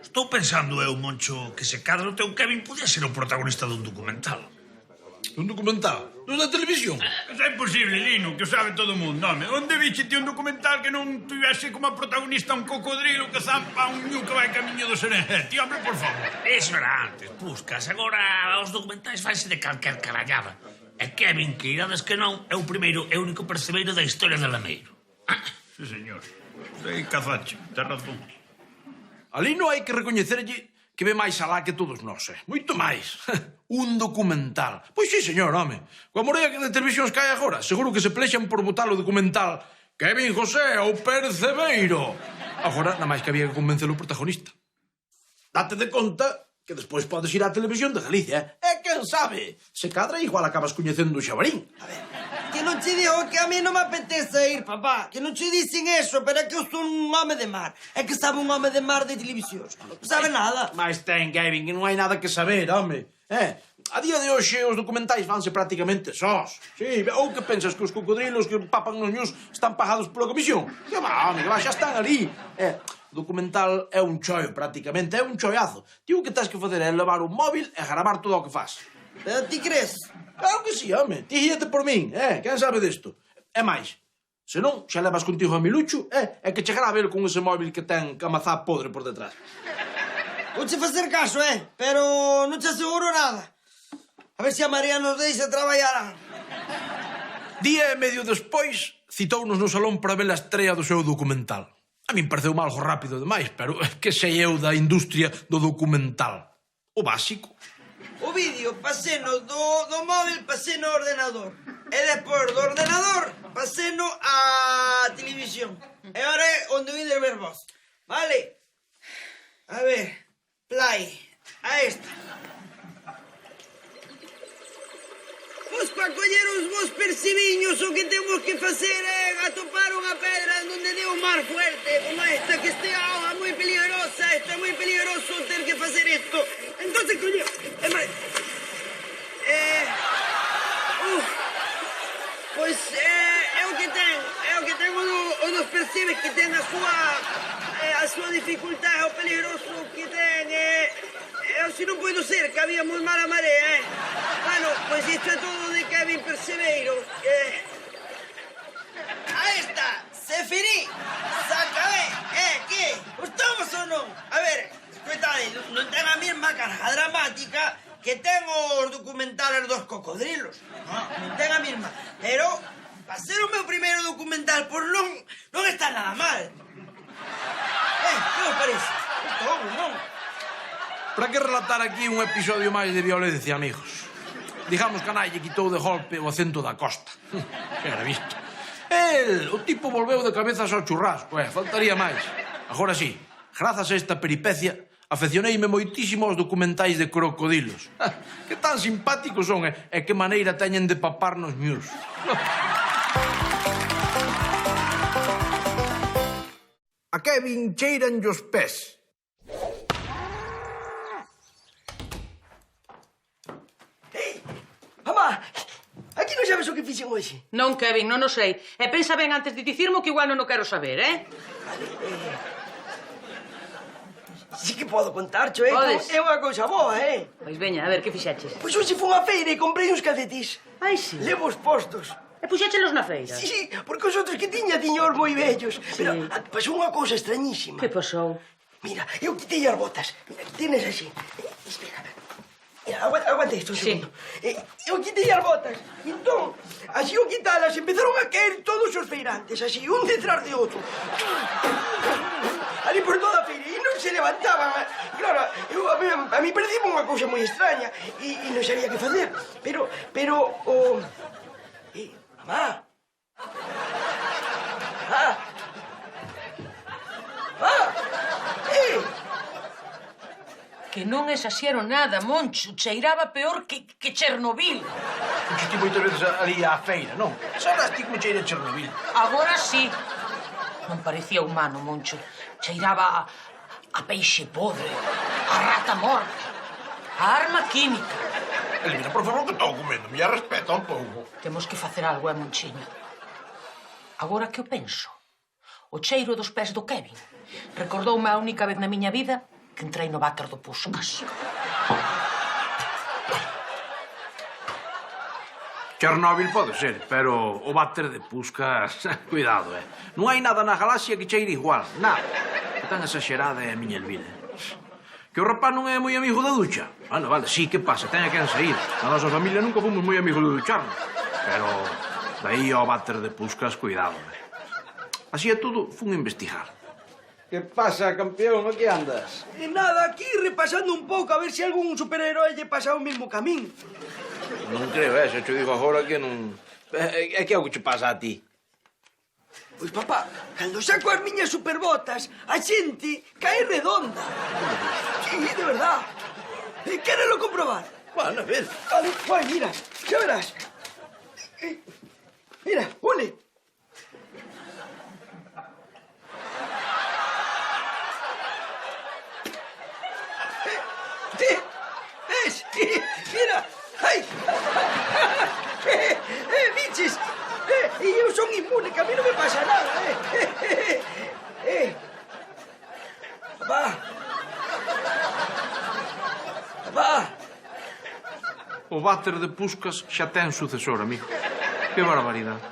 Estou pensando eu, Moncho, que se cadra o teu Kevin podía ser o protagonista dun documental. Un documental? Dos da televisión? Eso é imposible, Lino, que o sabe todo o mundo, home. Onde viche ti un documental que non tivese como protagonista un cocodrilo que zampa un ñu que vai camiño do Serengeti? Home, por favor. Eso era antes, Puscas. Agora os documentais fanse de calquer carallada. E Kevin, que irades que non, é o primeiro e único percebeiro da historia de Lameiro. Sí, señor. Sei cazacho, ten razón. A Lino hai que recoñecerlle que ve máis alá que todos nós, moito máis. Un documental. Pois sí, señor, home. Coa morea que de televisións cae agora, seguro que se plexan por botar o documental Kevin José, o percebeiro. Agora, nada máis que había que convencer o protagonista. Date de conta que despois podes ir á televisión de Galicia, e quen sabe, se cadra igual acabas coñecendo o Xabarín. A ver, que non che digo que a mí non me apetece ir, papá. Que non che dicen eso, pero é que eu son un home de mar. É que sabe un home de mar de televisións. Non sabe nada. Mas ten, Kevin, que non hai nada que saber, home. A día de hoxe os documentais vanse prácticamente sós. Sí, ou que pensas que os cocodrilos que papan nos ñus están pagados pola comisión? Que va, home, que va, xa están ali. O documental é un choio, prácticamente, é un choiazo. Ti o que tens que facer é levar un móvil e gravar todo o que faz. Pero ti crees? Claro que sí, home. Ti guíate por min, quen sabe disto? É máis, se non, xa levas contigo a Milucho, é que che grave con ese móvil que ten camazá podre por detrás. Vouche facer caso, pero non te aseguro nada. A ver se a María nos deixa traballar. Día e medio despois, citounos no salón para ver a estrella do seu documental. A min pareceu algo rápido demais, pero que sei eu da industria do documental. O básico. O vídeo paseno do móvil, paseno ao ordenador. E despois do ordenador, paseno á televisión. E ahora é onde vides ver vos. Vale? A ver, play. A esta. Pois para coller os vos percibiños o que temos que facer é atopar unha pedra onde dé un mar fuerte como esta, que este agua moi peligrosa, isto é moi peligroso ter que facer isto. Entonces, coño, pois é o que ten o dos percibes que ten a súa dificultade, o peligroso que ten, se non podo ser, que había moi mala marea, Bueno, pois isto é todo de Kevin Percebeiro. Aí está, se finí, se acabé, que? Gustamos ou non? A ver, coitade, non ten a mesma carga dramática que ten os documentales dos cocodrilos. Non ten a mesma, pero para ser o meu primeiro documental, pois non está nada mal. Que vos parece? Gustamos, non? Para que relatar aquí un episodio máis de violencia, amigos? Digamos que a nai lle quitou de golpe o acento da costa. Que era visto. O tipo volveu de cabezas ao churrasco, faltaría máis. Agora sí, grazas a esta peripecia, afeccioneime moitísimo aos documentais de crocodilos. Que tan simpáticos son e que maneira teñen de paparnos ñus. A Kevin cheiran os pés. Mamá, aquí non sabes o que fixen hoxe? Non, Kevin, non o sei. E pensa ben antes de dicirmo que igual non o quero saber, Sí que podo contarcho, Podes. É unha cousa boa, Pois veña, a ver, que fixaches? Pois hoxe fui a feira e comprei uns calcetís. Ai, sí. Levo os postos. E puxéchelos na feira? Sí, porque os outros que tiña os moi vellos. Pero pasou unha cousa extrañísima. Que pasou? Mira, eu quitei as botas. Mira, tienes así. Espera. Aguanta isto un Sí. segundo. Eu quitei as botas. Entón, así ao quitalas, empezaron a caer todos os feirantes, así, un detrás de outro. Ali por toda a feira, e non se levantaban. Claro, a mí parecía unha cousa moi extraña, e non sabía que facer. Pero, mamá. Que non exaxero nada, Moncho. Cheiraba peor que Chernobyl. Fuiste moitas veces ali á feira, non? Sabrás ti como cheira Chernobyl. Agora sí. Non parecía humano, Moncho. Cheiraba a peixe podre, a rata morta, a arma química. Elvira, por favor, que estou comendo. Me respeta un pouco. Temos que facer algo, Monchiño? Agora que o penso, o cheiro dos pés do Kevin recordoume a única vez na miña vida que entrei no váter do Puskas. Chernóbil pode ser, pero o váter de Puskas... Cuidado, Non hai nada na galaxia que cheire igual, nada. Que tan exagerada é a miña Elvira. Que o rapaz non é moi amigo da ducha. Bueno, vale, sí, que pasa? Teña que sair. Na nosa familia nunca fomos moi amigos de ducharnos. Pero daí ao váter de Puskas, cuidado, Así é todo, fun investigar. Que pasa, campeón? Aquí andas? Nada, aquí repasando un pouco a ver se algún superheroe lle pasa o mesmo camín. Non creo, se te digo agora que non... É que é o que che pasa a ti? Pois, papá, cando saco as miñas superbotas, a xente cae redonda. Sí, de verdad. Quérelo comprobar? Bueno, a ver. Vale, vai, mira, xa verás. Mira, ole. ¿Ves? Mira, ai. Biches. E eu son inmune, que a mí non me pasa nada, Papá. Papá. O váter de Puskas xa ten sucesor, amigo. Que barbaridade.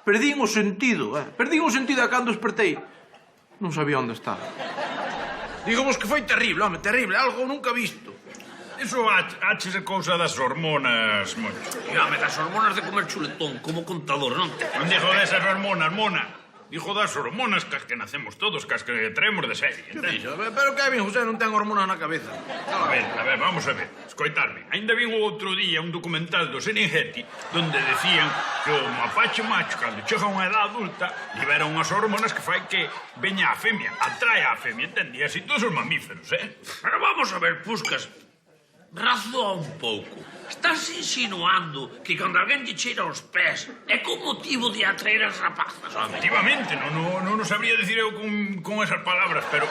Perdín o sentido, Perdín o sentido a cando despertei. Non sabía onde estaba. Dígomos que foi terrible, home, terrible. Algo nunca visto. Iso haches a cousa das hormonas, Moncho. Home, das hormonas de comer chuletón, como contador, non te... Non digo desas hormonas, mona. Digo das hormonas cas que nacemos todos, cas que traemos de serie, entendes? Pero Kevin José non ten hormonas na cabeza. A ver, vamos a ver. Escoitarme. Ainda vi outro día un documental do Serengeti donde decían que o mapache macho, cando chega a unha edad adulta, libera unhas hormonas que fai que veña a femia, atrae a femia, entendí? Así todos os mamíferos, Pero vamos a ver, Puskas. Razoa un pouco. Estás insinuando que cando alguén lle cheira os pés é con motivo de atraer as rapazas, home. Efectivamente, non sabría dicir eu con esas palabras, pero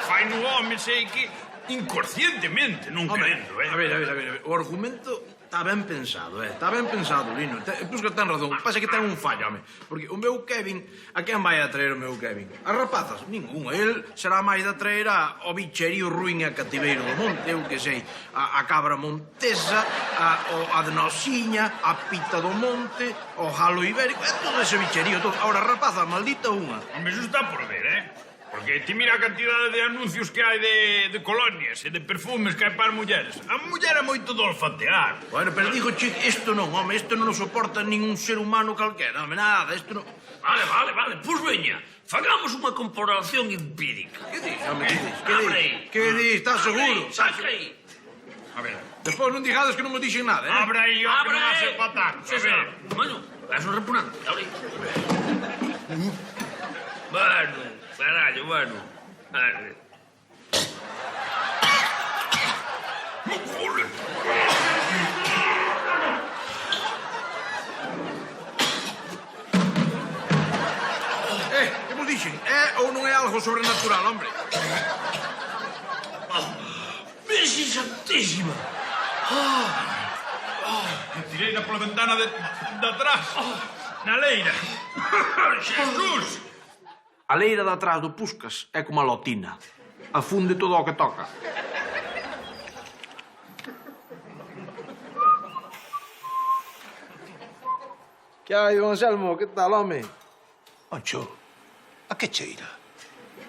fai no home, sei que inconscientemente, non querendo, A ver. O argumento está ben pensado, Está ben pensado, Lino. Puskas ten razón. Pasa que ten un fallo, home. Porque o meu Kevin... A quen vai a traer o meu Kevin? As rapazas? Ninguna. El será máis de traer ao bicherío ruín e a cativeiro do monte, eu que sei. A cabra montesa, a de Nosiña, a pita do monte, o jalo ibérico, todo ese bicherío, todo. Ahora, rapazas, maldita unha. Hombre, iso está por ver, Porque ti mira a cantidade de anuncios que hai de colonias e de perfumes que hai para as mulleres. A muller é moito de olfatear. Bueno, pero digo, che, isto non, home, isto non o soporta ningún ser humano calquera, home, nada, isto non... Vale, pois veña, fagamos unha comprobación empírica. Que dis, home, que dis? Abre aí. Que dis, estás seguro? Saca aí. A ver, Despois non digades que non me dixen nada, abre aí o que non hace pataco. Sí, A ver. Bueno, é un repugnante, abre aí. Bueno, carallo, bueno. Vale. Que vos dixen? É ou non é algo sobrenatural, hombre? Virxe Santísima! Tirei pola ventana de atrás. Na leira. Jesús! A leira de atrás do Puskas é como a lotina. Afunde todo o que toca. Que hai, don Anselmo? Que tal, home? Moncho, a que cheira?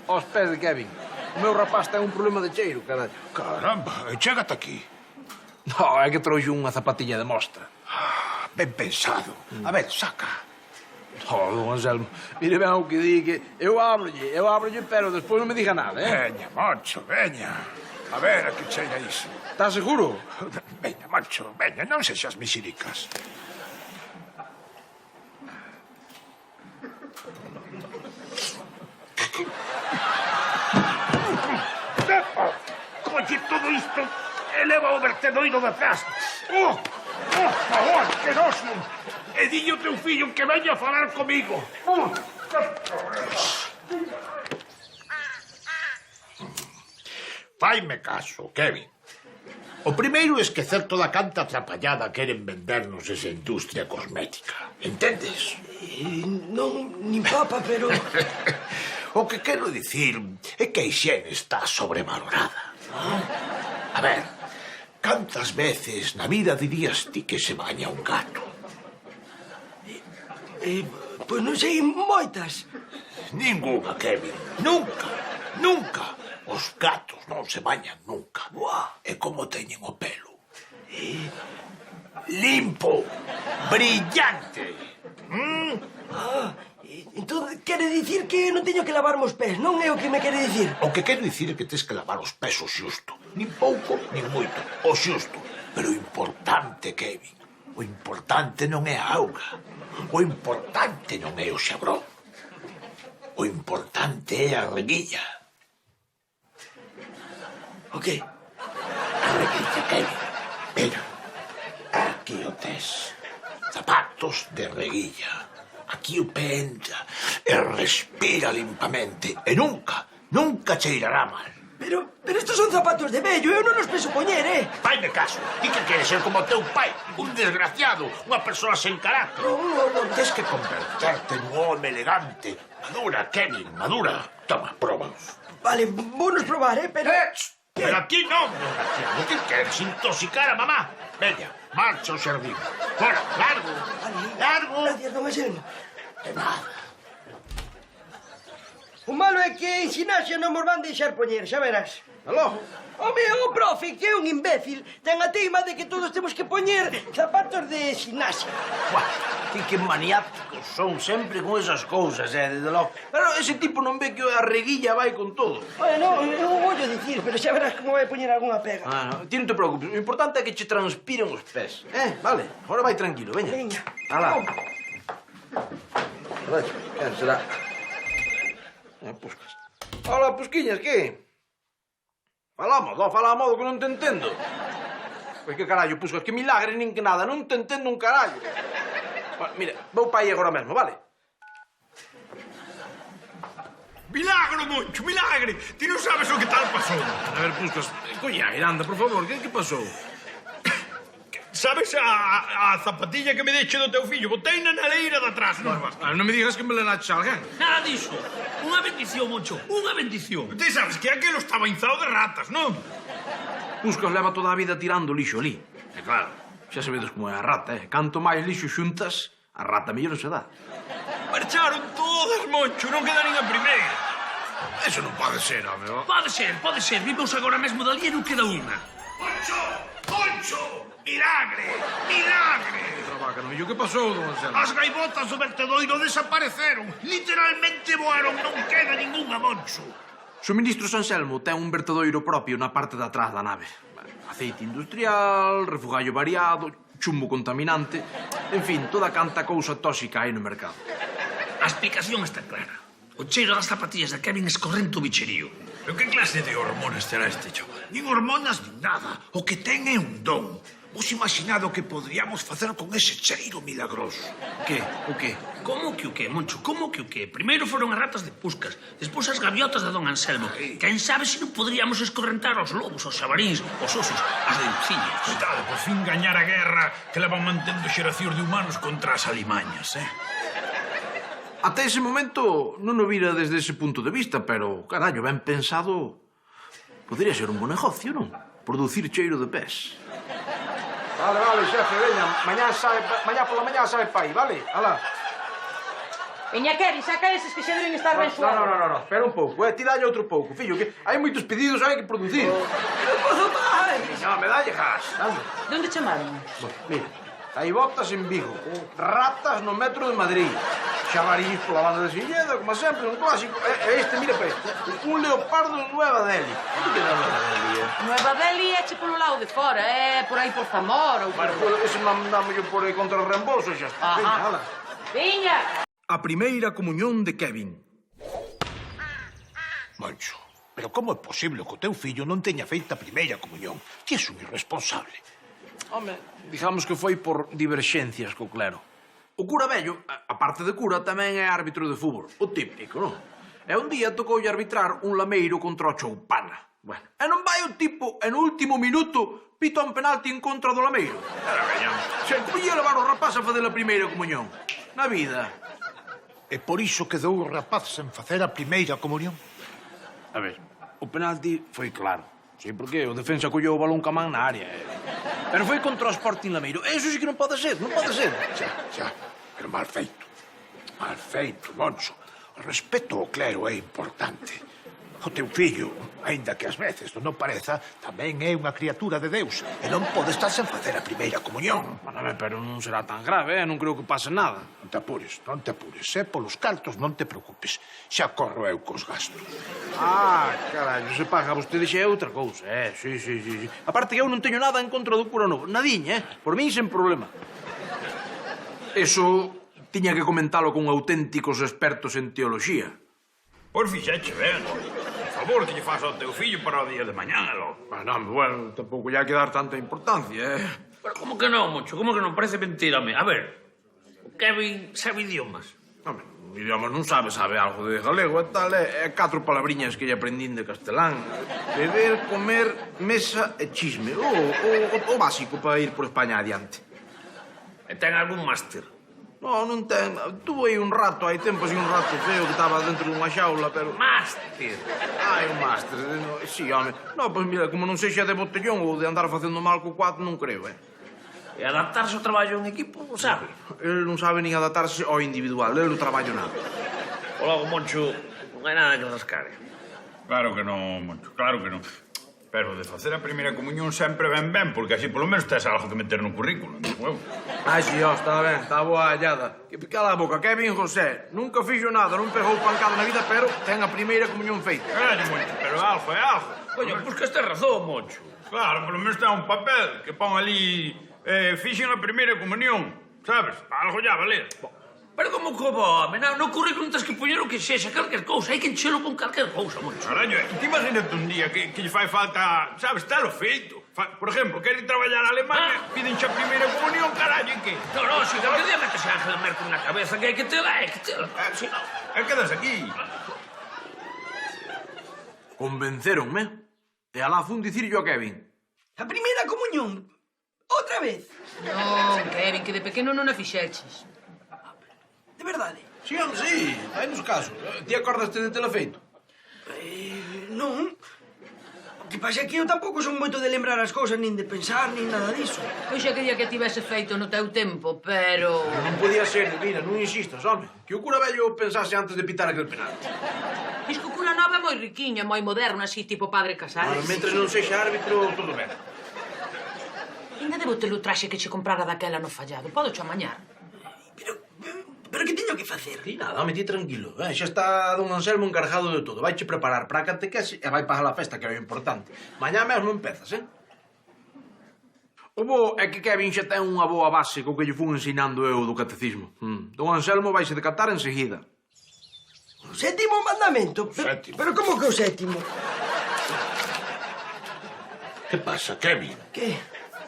Aos pés de Kevin. O meu rapaz ten un problema de cheiro, carallo. Caramba, chégate aquí. No, é que trouxe unha zapatilla de mostra. Ben pensado. A ver, saca. Oh, don Anselmo, mire ben o que di, que eu ábrolle, pero despois non me diga nada, Veña, Moncho, veña. A ver, a que cheira iso. Estás seguro? Veña, Moncho, veña, non sexas mixiricas. Colle todo isto e leva o vertedoiro detrás. Oh, por favor, que noso. E dille ao teu fillo que veña a falar comigo. Faime caso, Kevin. O primeiro é esquecer toda a canta atrapallada queren vendernos esa industria cosmética. Entendes? Non, nin papa, pero... O que quero dicir é que a higiene está sobrevalorada. A ver, cantas veces na vida dirías ti que se baña un gato? Pois non sei, moitas. Ninguna, Kevin. Nunca, nunca. Os gatos non se bañan nunca. É como teñen o pelo. Limpo, brillante. Entón, quere dicir que non teño que lavarme os pés, non é o que me quere dicir? O que quero dicir é que tens que lavar os pés o xusto. Nin pouco, nin moito. O xusto. Pero o importante, Kevin, o importante non é a auga. O importante non é o xabrón. O importante é a reguilla. O que? A reguilla, Kevin. Mira, aquí o tes. Zapatos de reguilla. Aquí o pé entra e respira limpamente. E nunca, nunca cheirará mal. Pero estos son zapatos de vello, eu non os penso poñer, Faime caso, ti que queres ser como teu pai, un desgraciado, unha persoa sen carácter. Non, tens que converterte nun home elegante. Madura, Kevin, madura. Toma, próbalos. Vale, vounos probar, pero... Pero aquí non, desgraciado. Ti queres intoxicar a mamá. Veña, marcha ao xardín. Fora, largo, largo. Gracias, don Anselmo. De nada. O malo é que en xinaxia non mos van deixar poñer, xa verás. Aló? Home, o profe, que é un imbécil, ten a teima de que todos temos que poñer zapatos de xinaxia. Buah, que maniáticos son sempre con esas cousas, desde logo. Pero ese tipo non ve que a reguilla vai con todo. Bueno, eu vou dicir, pero xa verás como vai poñer algunha pega. No, ti non te preocupes, o importante é que che transpiren os pés. Vale, agora vai tranquilo, veña. Veña. Alá. Quen será? Puscas. Hola, Pusquiñas, que? Fala a modo que non te entendo. Pois que carallo, Puscas, que milagre nin que nada, non te entendo un carallo. Bueno, mira, vou pa aí agora mesmo, vale? Milagro, Moncho, milagre! Ti non sabes o que tal pasou. A ver, Puscas, coña, anda, por favor, que pasou? Sabes a zapatilla que me deixe do teu fillo? Boteina na leira de atrás, non basta. Non me digas que me lenaches a alguén. Nada diso. Unha bendición, Moncho, unha bendición. Ti sabes que aquelo estaba inzado de ratas, non? Puscas leva toda a vida tirando lixo ali. E claro, xa sabedes como é a rata, Canto máis lixo xuntas, a rata mellor se dá. Marcharon todas, Moncho, non queda nin a primeira. Eso non pode ser, home. Pode ser. Vimos agora mesmo dali e non queda unha. Moncho! Milagre! Milagre! Trabaca, non me que pasou, don Anselmo? As gaivotas do vertedoiro desapareceron. Literalmente voaron, non queda ningunha, Moncho. Suministros Anselmo ten un vertedoiro propio na parte de atrás da nave. Aceite industrial, refugallo variado, chumbo contaminante... En fin, toda canta cousa tóxica hai no mercado. A explicación está clara. O cheiro das zapatillas de Kevin escorrente o bicherío. Pero que clase de hormonas terá este chaval? Nin hormonas nin nada. O que ten é un don. Vos imaginado o que podríamos facer con ese cheiro milagroso? O que? Como que o que, Moncho? Como que o que? Primeiro foron as ratas de Puscas, despois as gaviotas de don Anselmo. Quen sabe se non poderíamos escorrentar os lobos, os xabaríns, os osos, as deuciñas. Coitado, por fin gañar a guerra que levan mantendo xeracións de humanos contra as alimañas, Ata ese momento non o vira desde ese punto de vista, pero, carallo, ben pensado, podría ser un bo negocio, non? Producir cheiro de pés. Vale, xefe, veña, mañá pola mañá sabe pa aí, vale? Alá. Veña, Kevin, saca eses que xa deben estar ben suaves. No, espera un pouco, tiralle outro pouco, fillo, que hai moitos pedidos, hai que producir. Non podo máis. Non, me dalle gas, anda. De onde chamaron? Mira, hai botas en Vigo, ratas no metro de Madrid, xabarís pola banda de Silleda, como sempre, un clásico. E este, mira para este, un leopardo en Nueva Delhi. Onde queda Nueva Delhi, Nueva Delhi é che polo lado de fora, é por aí por Zamora ou por... Bueno, ese mandamos yo por aí contra o reembolso e xa está. Venga, hala. Viña! A primeira comunión de Kevin. Moncho, pero como é posible que o teu fillo non teña feita a primeira comunión? Ti és un irresponsable. Home, digamos que foi por diverxencias co clero. O cura vello, a parte de cura, tamén é árbitro de fútbol. O típico, non? E un día tocoulle arbitrar un lameiro contra o Choupana. Bueno, e non vai o tipo, en último minuto, pita un penalti en contra do lameiro. Era gañán. Se podía levar o rapaz a fazer a primeira comunión. Na vida. E por iso quedou o rapaz sen facer a primeira comunión? A ver, o penalti foi claro. Sí, porque o defensa colleu o balón ca man na área. Pero foi contra o Sporting Lameiro. Eso sí que non pode ser, non pode ser. Xa, pero mal feito. Mal feito, Moncho. O respeto ao clero é importante. O teu fillo, aínda que ás veces non pareza, tamén é unha criatura de Deus e non pode estar sen facer a primeira comunión. Bueno, pero non será tan grave, non creo que pase nada. Non te apures. Polos cartos non te preocupes. Xa corro eu cos gastos. Ah, carallo, se paga vostede xa é outra cousa, sí. Aparte que eu non teño nada en contra do cura novo, nadiña, por min sen problema. Eso tiña que comentalo con auténticos expertos en teoloxía. Pois fixeche ben. Por favor, que lle faz ao teu fillo para o día de mañana, logo. Bueno, tampouco lle hai que dar tanta importancia, Pero como que non, Moncho? Como que non? Parece mentírame. A ver, o Kevin sabe idiomas. Home, idiomas non sabe algo de galego e tal, é 4 palabriñas que lle aprendín de castelán. Beber, comer, mesa e chisme. O básico para ir por España adiante. E ten algún máster? Non ten. Tuvo aí un rato, hai tempo así un rato feo que estaba dentro dunha xaula, pero... Máster? Un máster. Sí, home. Pois mira, como non sexa de botellón ou de andar facendo mal co quad, non creo, E adaptarse ao traballo en equipo, sabe? El non sabe nin adaptarse ao individual, el o traballo nada. O logo, Moncho, non hai nada que rascar. Claro que non, Moncho, claro que non. Pero de facer a primeira comunión sempre ben, porque así polo menos tes algo que meter no currículo, non huevo. Sí, está ben, está boa hallada. Que picada a boca, Kevin José. Nunca fixo nada, non pegou pancada na vida, pero ten a primeira comunión feita. Carallo, Moncho, pero algo é algo. Coño, pois que tes razón, Moncho. Claro, polo menos ten un papel que pon ali... fixen a primeira comunión, sabes? Algo ya valer. Pero como que home? No currículum tens que poñer o que sexa, calquer cousa. Hai que enchelo con calquer cousa, Moncho. Carallo, ti imagínate un día que lle fai falta, sabes, telo feito. Por exemplo, queren traballar a Alemania, piden xa a primeira comunión, carallo, e que? No, si calquer día metes a Ángel Merkel na cabeza que hai que tela, Si no, quedas aquí. Convencéronme. E alá fun dicirlo a Kevin. A primeira comunión. Outra vez. Non, Kevin, que de pequeno non a fixeches. De verdade. Sí, home, sí. Hai nos casos. Ti acordaste de tela feito? Non. O que pasa é que eu tampouco son moito de lembrar as cousas, nin de pensar, nin nada diso. Pois xa quería que tivese feito no teu tempo, pero... Non podía ser, Divina, non insistas, home. Que o cura vello pensase antes de pitar aquel penalti. Diz que o cura nova é moi riquiño, moi moderno, así tipo Padre Casares. Mentre non sexa árbitro, todo ben. Ainda debo ter o traxe que che comprara daquela no fallado. Podo cho amañar? Pero que teño que facer? Ti nada, home, ti tranquilo. Xa está don Anselmo encargado de todo. Vaiche preparar para a catequese e vai pagar a festa, que é o importante. Mañá mesmo empezas, O bo é que Kevin xa ten unha boa base co que lle fun ensinando eu do catecismo. Don Anselmo vaise decatar enseguida. O sétimo mandamento? Sétimo. Pero como que o sétimo? Que pasa, Kevin? Que?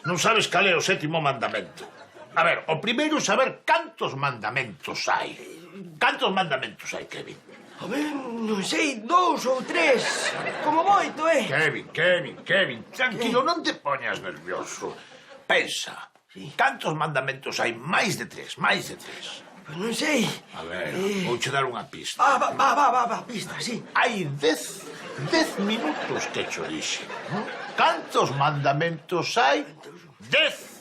Non sabes cal é o sétimo mandamento? A ver, o primeiro saber cantos mandamentos hai. Cantos mandamentos hai, Kevin? Home, non sei, 2 ou 3. Como moito, Kevin, tranquilo, non te poñas nervioso. Pensa, cantos mandamentos hai? Máis de 3. Pois non sei. A ver, vouche dar unha pista. Va, pista, sí. Hai 10 minutos que cho dixe. Cantos mandamentos hai? 10.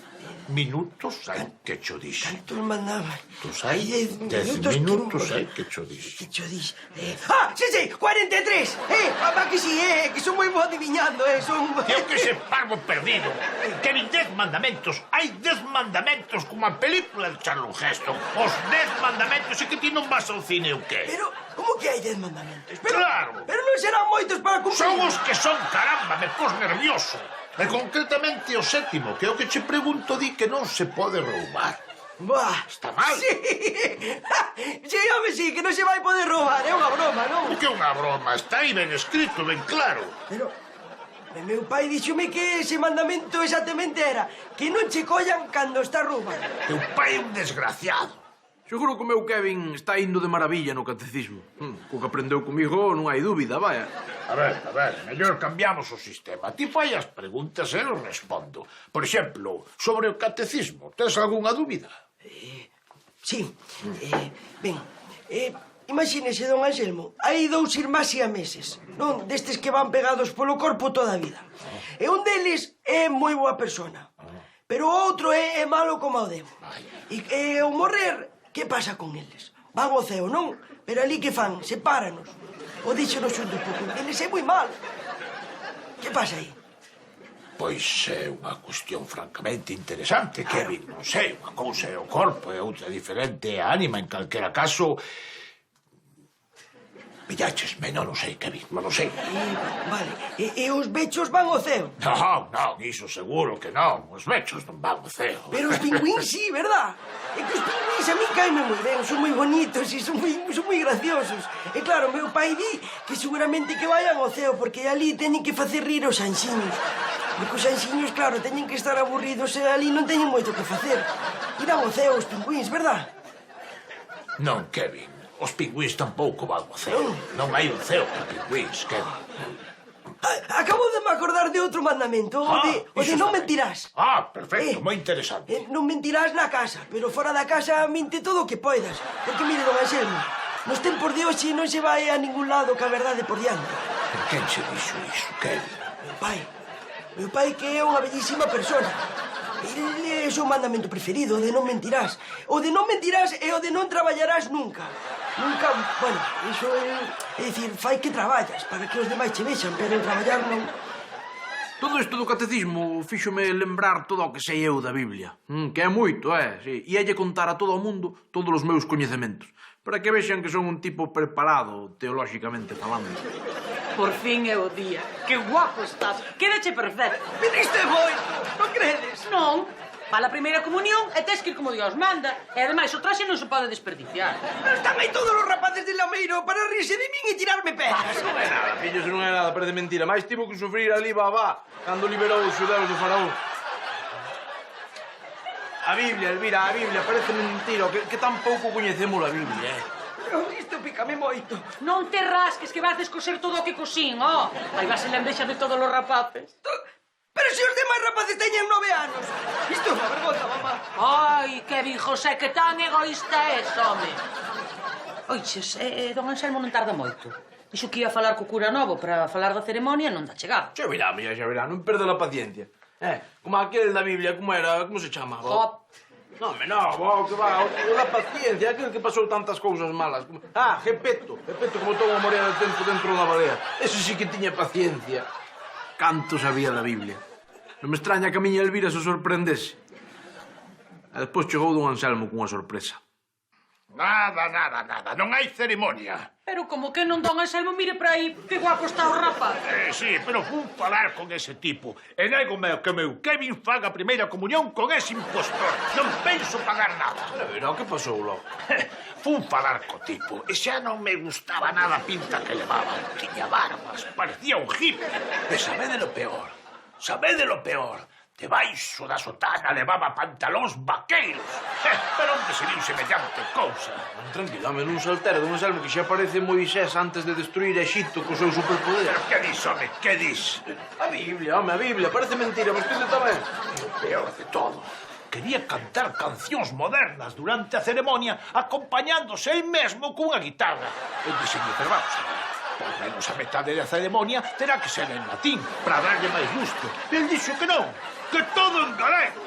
minutos hai que cho dixe. Cantos mandaba? Tus hai 10 minutos hai que cho dixe. Que cho dixe? Sí, 43! Papá, que sí, que son moi bo adivinando, son... Eu que se parvo perdido. Kevin, 10 mandamentos. Hai 10 mandamentos como a película de Charlton Heston. Os 10 mandamentos e que ti non vas ao cine ou que? Pero, como que hai 10 mandamentos? Claro! Pero non serán moitos para cumprir. Son os que son, caramba, me pos nervioso. E concretamente o 7º, que é o que che pregunto, di que non se pode roubar. Bah, está mal. Sí, sí, home, sí, que non se vai poder roubar, é unha broma, non? O que é unha broma? Está aí ben escrito, ben claro. Pero, meu pai díxome que ese mandamento exactamente era que non che collan cando está roubando. Teu pai é un desgraciado. Seguro que o meu Kevin está indo de maravilla no catecismo. Co que aprendeu comigo non hai dúbida, vaya. A ver, mellor cambiamos o sistema. Ti fai as preguntas e eu respondo. Por exemplo, sobre o catecismo, tes algunha dúbida? Sí, ben, imagínese, don Anselmo, hai 2 irmás siameses, non? Destes que van pegados polo corpo toda a vida. E un deles é moi boa persona, pero o outro é malo como o demo. E ao morrer, que pasa con eles? Van ao ceo, non? Pero ali que fan? Sepáranos. O díxonos un pouco. Eles é moi mal. Que pasa aí? Pois é unha cuestión francamente interesante, Kevin. Non sei, unha cousa é o corpo e outra diferente é a ánima. En calquera caso... Pilláchesme, non o sei, Kevin, non o sei. Vale, e os bechos van ao ceo? Non, iso seguro que non. Os bechos non van ao ceo. Pero os pingüíns sí, verdad? É que os pingüíns a mí caime moi ben, son moi bonitos e son moi graciosos. E claro, meu pai di que seguramente que vayan ao ceo, porque ali teñen que facer rir os anxiños. Porque os anxiños, claro, teñen que estar aburridos e ali non teñen moito que facer. Irán ao ceo os pingüíns, verdad? Non, Kevin. Os pingüíns tampouco van ao ceo. Non hai un ceo para pingüíns, Kevin. Acabo de me acordar de outro mandamento, o de non mentirás. Perfecto, moi interesante. Non mentirás na casa, pero fora da casa mente todo o que poidas. Porque, mire, don Anselmo, nos tempos de hoxe non se vai a ningún lado ca verdade por diante. Por quen se dixo iso, Kevin? Meu pai que é unha bellísima persona. Ele é o seu mandamento preferido, o de non mentirás. O de non mentirás e o de non traballarás nunca. Nunca, bueno, iso é dicir, fai que traballas para que os demais che vexan, pero traballar non... Todo isto do catecismo fíxome lembrar todo o que sei eu da Biblia. Que é moito, sí. E lle contar a todo o mundo todos os meus coñecementos, para que vexan que son un tipo preparado teolóxicamente falando. Por fin é o día. Que guapo estás. Quédache perfecto. Viniste moito, non credes? Non. Para a primeira comunión e tes que ir como Dios manda. E ademais o traxe non se pode desperdiciar. Pero están aí todos os rapaces de Lameiro para rirse de min e tirarme pedras. Non é nada, fillo, se non é nada, parece mentira. Mais tivo que sufrir ali Babá cando liberou os xudeus do faraón. A Biblia, Elvira, a Biblia, parece mentira, que tan pouco coñecemos a Biblia, Pero isto pícame moito. Non te rasques, que vas descoser todo o que cosín, Aí vas en la envexa de todos os rapaces. Pero se os demais rapaces teñen 9 anos. Isto é unha vergonza, mamá. Ai, Kevin José, que tan egoísta és, home. Oiches, don Anselmo non tarda moito. Dixo que ia falar co cura novo para falar da ceremonia e non dá chegado. Xa verá, non perda a paciencia. Como aquel da Biblia, como era, como se chama? Job. No, que va, o da paciencia, aquel que pasou tantas cousas malas. Gepeto, como todo unha morea de tempo dentro da barea. Ese sí que tiña paciencia. Canto sabía da Biblia. Non me extraña que a miña Elvira se sorprendese. E despois chegou don Anselmo cunha sorpresa. Nada. Non hai ceremonia. Pero como que non, don Anselmo, mire para aí, que guapo está o rapaz. Sí, pero fun falar con ese tipo. E nego que meu Kevin faga a primeira comunión con ese impostor. Non penso pagar nada. Pero que pasou, logo? Fun falar co tipo e xa non me gustaba nada a pinta que levaba. Tiña barbas, parecía un hippie. E sabede lo peor. Debaixo da sotana levaba pantalóns vaqueiros. Pero onde se viu semellante cousa? Tranquilo, non se altere, don Anselmo, que xa parece Moisés antes de destruir Egipto co seu superpoder. Pero que dis, home, que dis? A Biblia, parece mentira, vostede tamén. O peor de todo, quería cantar cancións modernas durante a ceremonia acompañándose el mesmo cunha guitarra. Eu dixenlle, pero vamos a ver, por menos a metade da ceremonia terá que ser en latín, para darlle máis gusto. E el dixo que non, que todo en galego.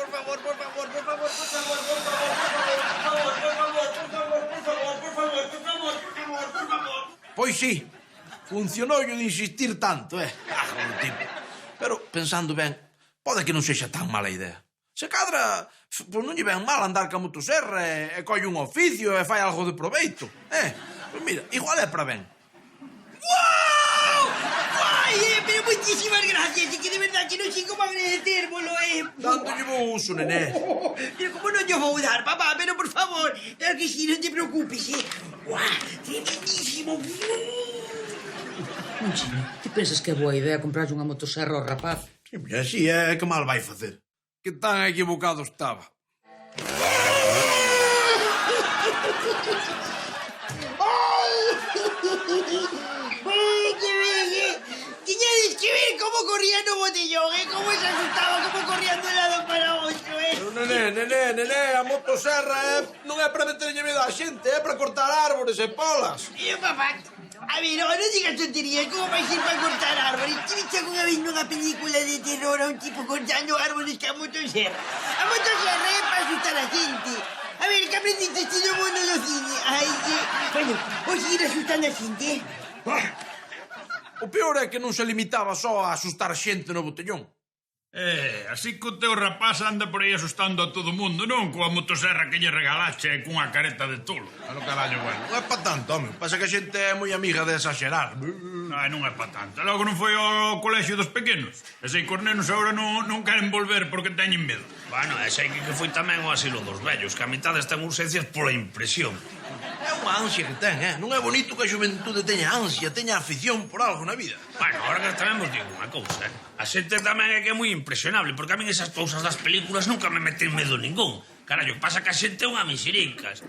por favor, por favor, por favor, por favor, por favor, por favor, por favor, por favor, por favor, por favor, por favor, por favor. Pois sí, funcionou de insistir tanto, un tipo. Pero, pensando ben, pode que non sexa tan mala idea. Se cadra, pois non lle ven mal andar ca motoserra e colle un oficio e fai algo de proveito. Pois mira, igual é para ben. ¡Wow! ¡Guay! Pero muchísimas gracias. Es que de verdad que no sé cómo agradecérmelo, Dándolle bo uso, nené. Pero cómo no yo voy a dar, papá, pero por favor. Claro que sí, no te preocupes, ¡Guau! ¡Tremendísimo! Ti pensas que é boa idea comprar unha motoserra ao rapaz? Sí, así é, que mal vai facer. Que tan equivocado estaba. Teníades que ver cómo corría no botellón, cómo se asustaba, cómo corría de un lado para otro, Pero, nené, a motoserra non é para meterlle medo á xente, é para cortar árboles e polas. Papá, a ver, no digas tonterías, ¿cómo vais a ir para cortar árboles? ¿Te viste alguna vez nunha película de terror a un tipo cortando árboles que a motosierra? A motosierra é para asustar a xente. A ver, que aprendiste este no mundo do cine? Ai, bueno, vou seguir asustando a xente, O peor é que non se limitaba só a asustar xente no botellón. Así que o teu rapaz anda por aí asustando a todo mundo, non? Coa motoserra que lle regalache e cunha careta de tolo. Ano carallo, bueno. Non é pa tanto, home. Pasa que a xente é moi amiga de exagerar. Non é pa tanto. Logo non foi ao colexio dos pequenos. E sei que os nenos agora non queren volver porque teñen medo. Bueno, e sei que foi tamén o asilo dos vellos, que a mitad están urxencias pola impresión. É unha ansia que ten, Non é bonito que a xuventude teña ansia, teña afición por algo na vida. Bueno, ahora que tamén vos digo unha cousa, A xente tamén é que é moi impresionable, porque a min esas cousas das películas nunca me meten medo ningún. Carallo, que pasa que a xente é unha misiricas.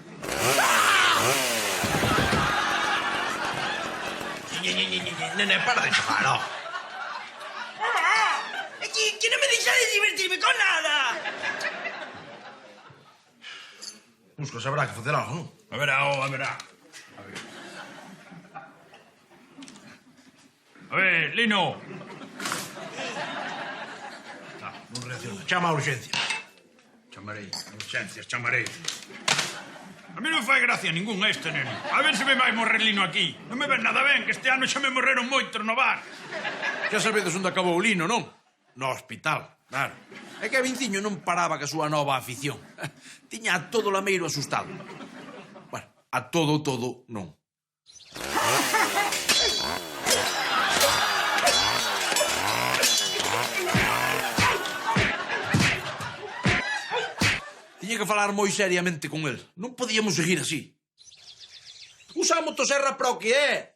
Nene, para de chocar, ó. Que non me deixa de divertirme con nada. Busco, sabrá que facer algo, non? A verá. A ver, Lino. Non reacciona. Chama a urgencia. Chamarei, urgencias, chamarei. A mí non fai gracia ningún este, nene. A ver se me vai morrer Lino aquí. Non me ven nada ben, que este ano xa me morreron moitos no bar. Xa sabedes onde acabou o Lino, non? No hospital, claro. É que a Vinciño non paraba ca súa nova afición. Tiña a todo o lameiro asustado. Bueno, a todo, non. Tiña que falar moi seriamente con el. Non podíamos seguir así. Usa a motosserra para o que é.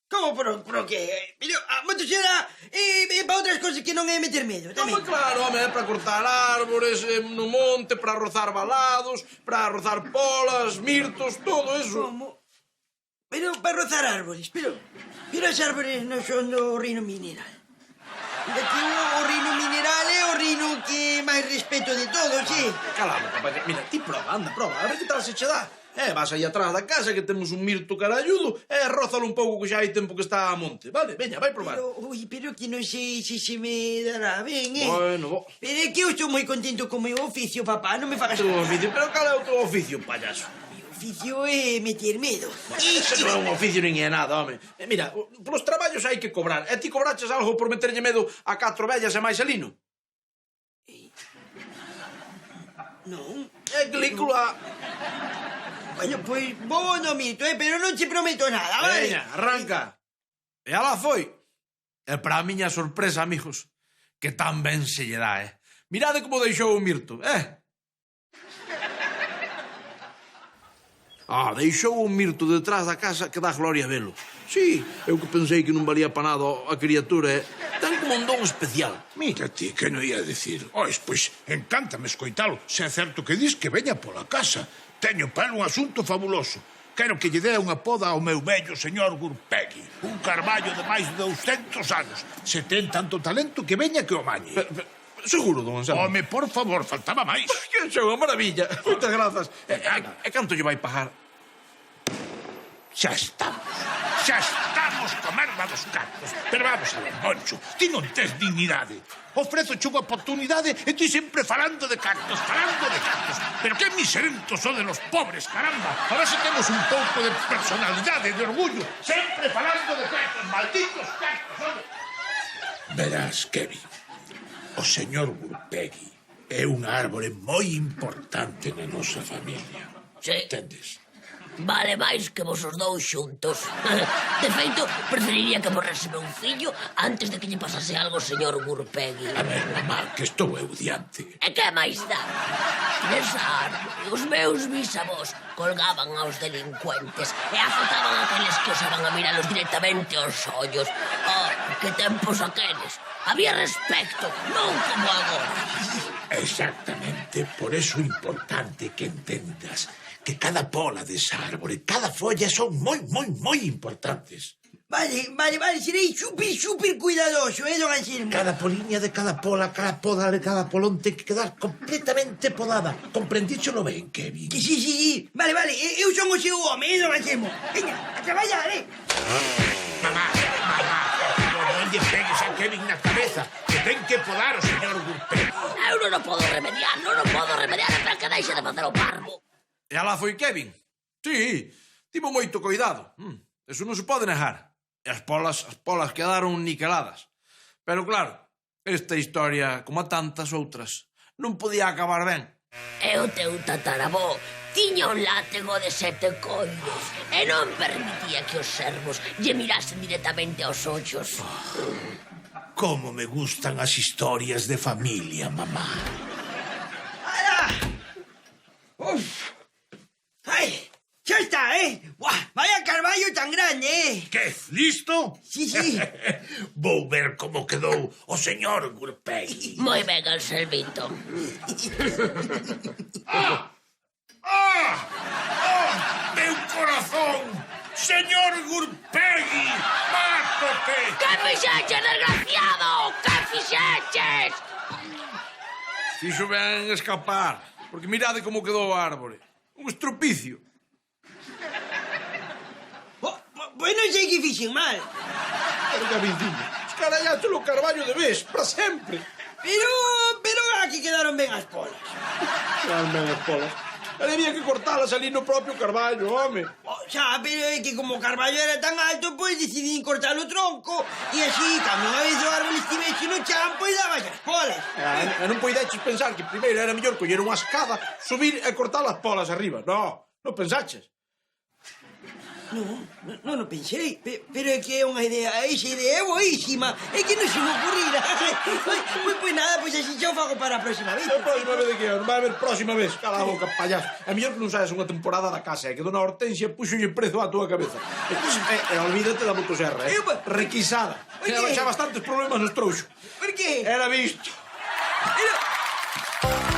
Como pro que? Pero a motosserra é para outras cosas que non é meter medo. Tamén claro, home, é para cortar árbores no monte, para rozar balados, para rozar polas, mirtos, todo eso. Como? Pero para rozar árboles, pero as árboles non son do reino mineral. Aquí o reino mineral é o reino que máis respeto de todos, sí? Calado, papá, mira, ti prova, anda, prova, a ver que tal se che dá. Vas aí atrás da casa que temos un mirto caralludo rózalo un pouco que xa hai tempo que está a monte, vale? Veña, vai probar. Pero que non sei se se me dará ben, Bueno, Pero é que eu estou moi contento con o meu oficio, papá, non me fagas... Teu oficio, pero cal é o teu oficio, payaso? O oficio é meter medo. Ese non é un oficio nin é nada, home. Mira, polos traballos hai que cobrar. E ti cobraches algo por meterlle medo a 4 vellas e máis a Lino? Non. É clícula. Bueno, pois vou no mito, pero non te prometo nada, vale? Veña, arranca. E alá foi. E para a miña sorpresa, amigos, que tan ben se lle dá, Mirade como deixou o mirto, deixou o mirto detrás da casa que dá gloria velo. Sí, eu que pensei que non valía pa nada a criatura, Ten como un don especial. Mira ti, que non ia dicir. Ois, pois, encántame escoitalo. Se é certo que dis que veña pola casa. Teño para un asunto fabuloso. Quero que lle dea unha poda ao meu vello señor Gurpegui. Un carballo de máis de 200 anos. Se ten tanto talento que veña que o mañe. Seguro, don Anselmo? Home, por favor, faltaba máis. Que é unha maravilla. Moitas grazas. E canto lle vai pagar? Xa estamos co merda dos cartos. Pero vamos a ver, Moncho, ti non tes dignidade. Ofrezo unha oportunidade e ti sempre falando de cartos. Pero que miserentos son de los pobres, caramba. A ver se temos un pouco de personalidade, de orgullo. Sempre falando de cartos, malditos cartos, home. Verás, Kevin, o señor Gurpegui é unha árbore moi importante na nosa familia. Sí. Entendes? Vale máis que vos os dous xuntos. De feito, preferiría que morrese meu fillo antes de que lle pasase algo ao señor Gurpegui. A ver, mamá, que estou eu diante. E que máis dá? Nesa árbore, os meus bisavós colgaban aos delincuentes e azotaban aqueles que osaban a miralos directamente aos ollos. Oh, que tempos aqueles. Había respecto, non como agora. Exactamente, por eso é importante que entendas que cada pola desa árbore, cada folla son moi importantes. Vale, serei super cuidadoso, don Anselmo? Cada poliña de cada pola, cada poda de cada polón ten que quedar completamente podada. Comprendíchelo ben, Kevin? Sí. Vale, eu son o seu home, don Anselmo. Veña, a traballar, Mamá, non lle pegues a Kevin na cabeza, que ten que podar o señor Gurpegui. Eu non o podo remediar, para que deixe de facer o parvo. E alá foi Kevin. Sí, tivo moito cuidado. Eso non se pode negar. E as polas quedaron niqueladas. Pero claro, esta historia, como a tantas outras, non podía acabar ben. E o teu tataravó tiña un látego de 7 coiros e non permitía que os servos lle mirasen directamente aos ollos. Como me gustan as historias de familia, mamá. Uf. Ai, xa está, Buah, vaya carballo tan grande, Que, listo? Sí. Vou ver como quedou o señor Gurpegui. Moi ben, Anselmito. Meu corazón! Señor Gurpegui! Mátote! Que fixeches, desgraciado? Que fixeches? Fixo ben escapar, porque mirade como quedou a árbore. Un estropicio. Pois non sei que fixen mal. Pero Gabinciño, escarallaste o carballo de vez, para sempre. Pero aquí quedaron ben as polas. Quedaron ben as polas. Había que cortalas ali no propio carballo, home. Xa, pero é que como o carballo era tan alto, pois decidín cortar o tronco. E así, cando unha vez o árbol estivese no chan, pois daba as polas. E non poideches pensar que primeiro era mellor coller unha escada, subir e cortar as polas arriba. Non pensaches. Non pensei, pero é que é unha idea, esa idea é boísima, é que non se me ocurrira. Pois nada, pois así xa o fago para a próxima vez. A próxima vez de que non vai haber próxima vez. Cala a boca, payaso. É mellor que non saias unha temporada da casa, é que dona Hortensia puxolle prezo á túa cabeza. E olvídate da motosserra, requisada. Xa bastantes problemas nos trouxo. Por que? Era visto. Pero...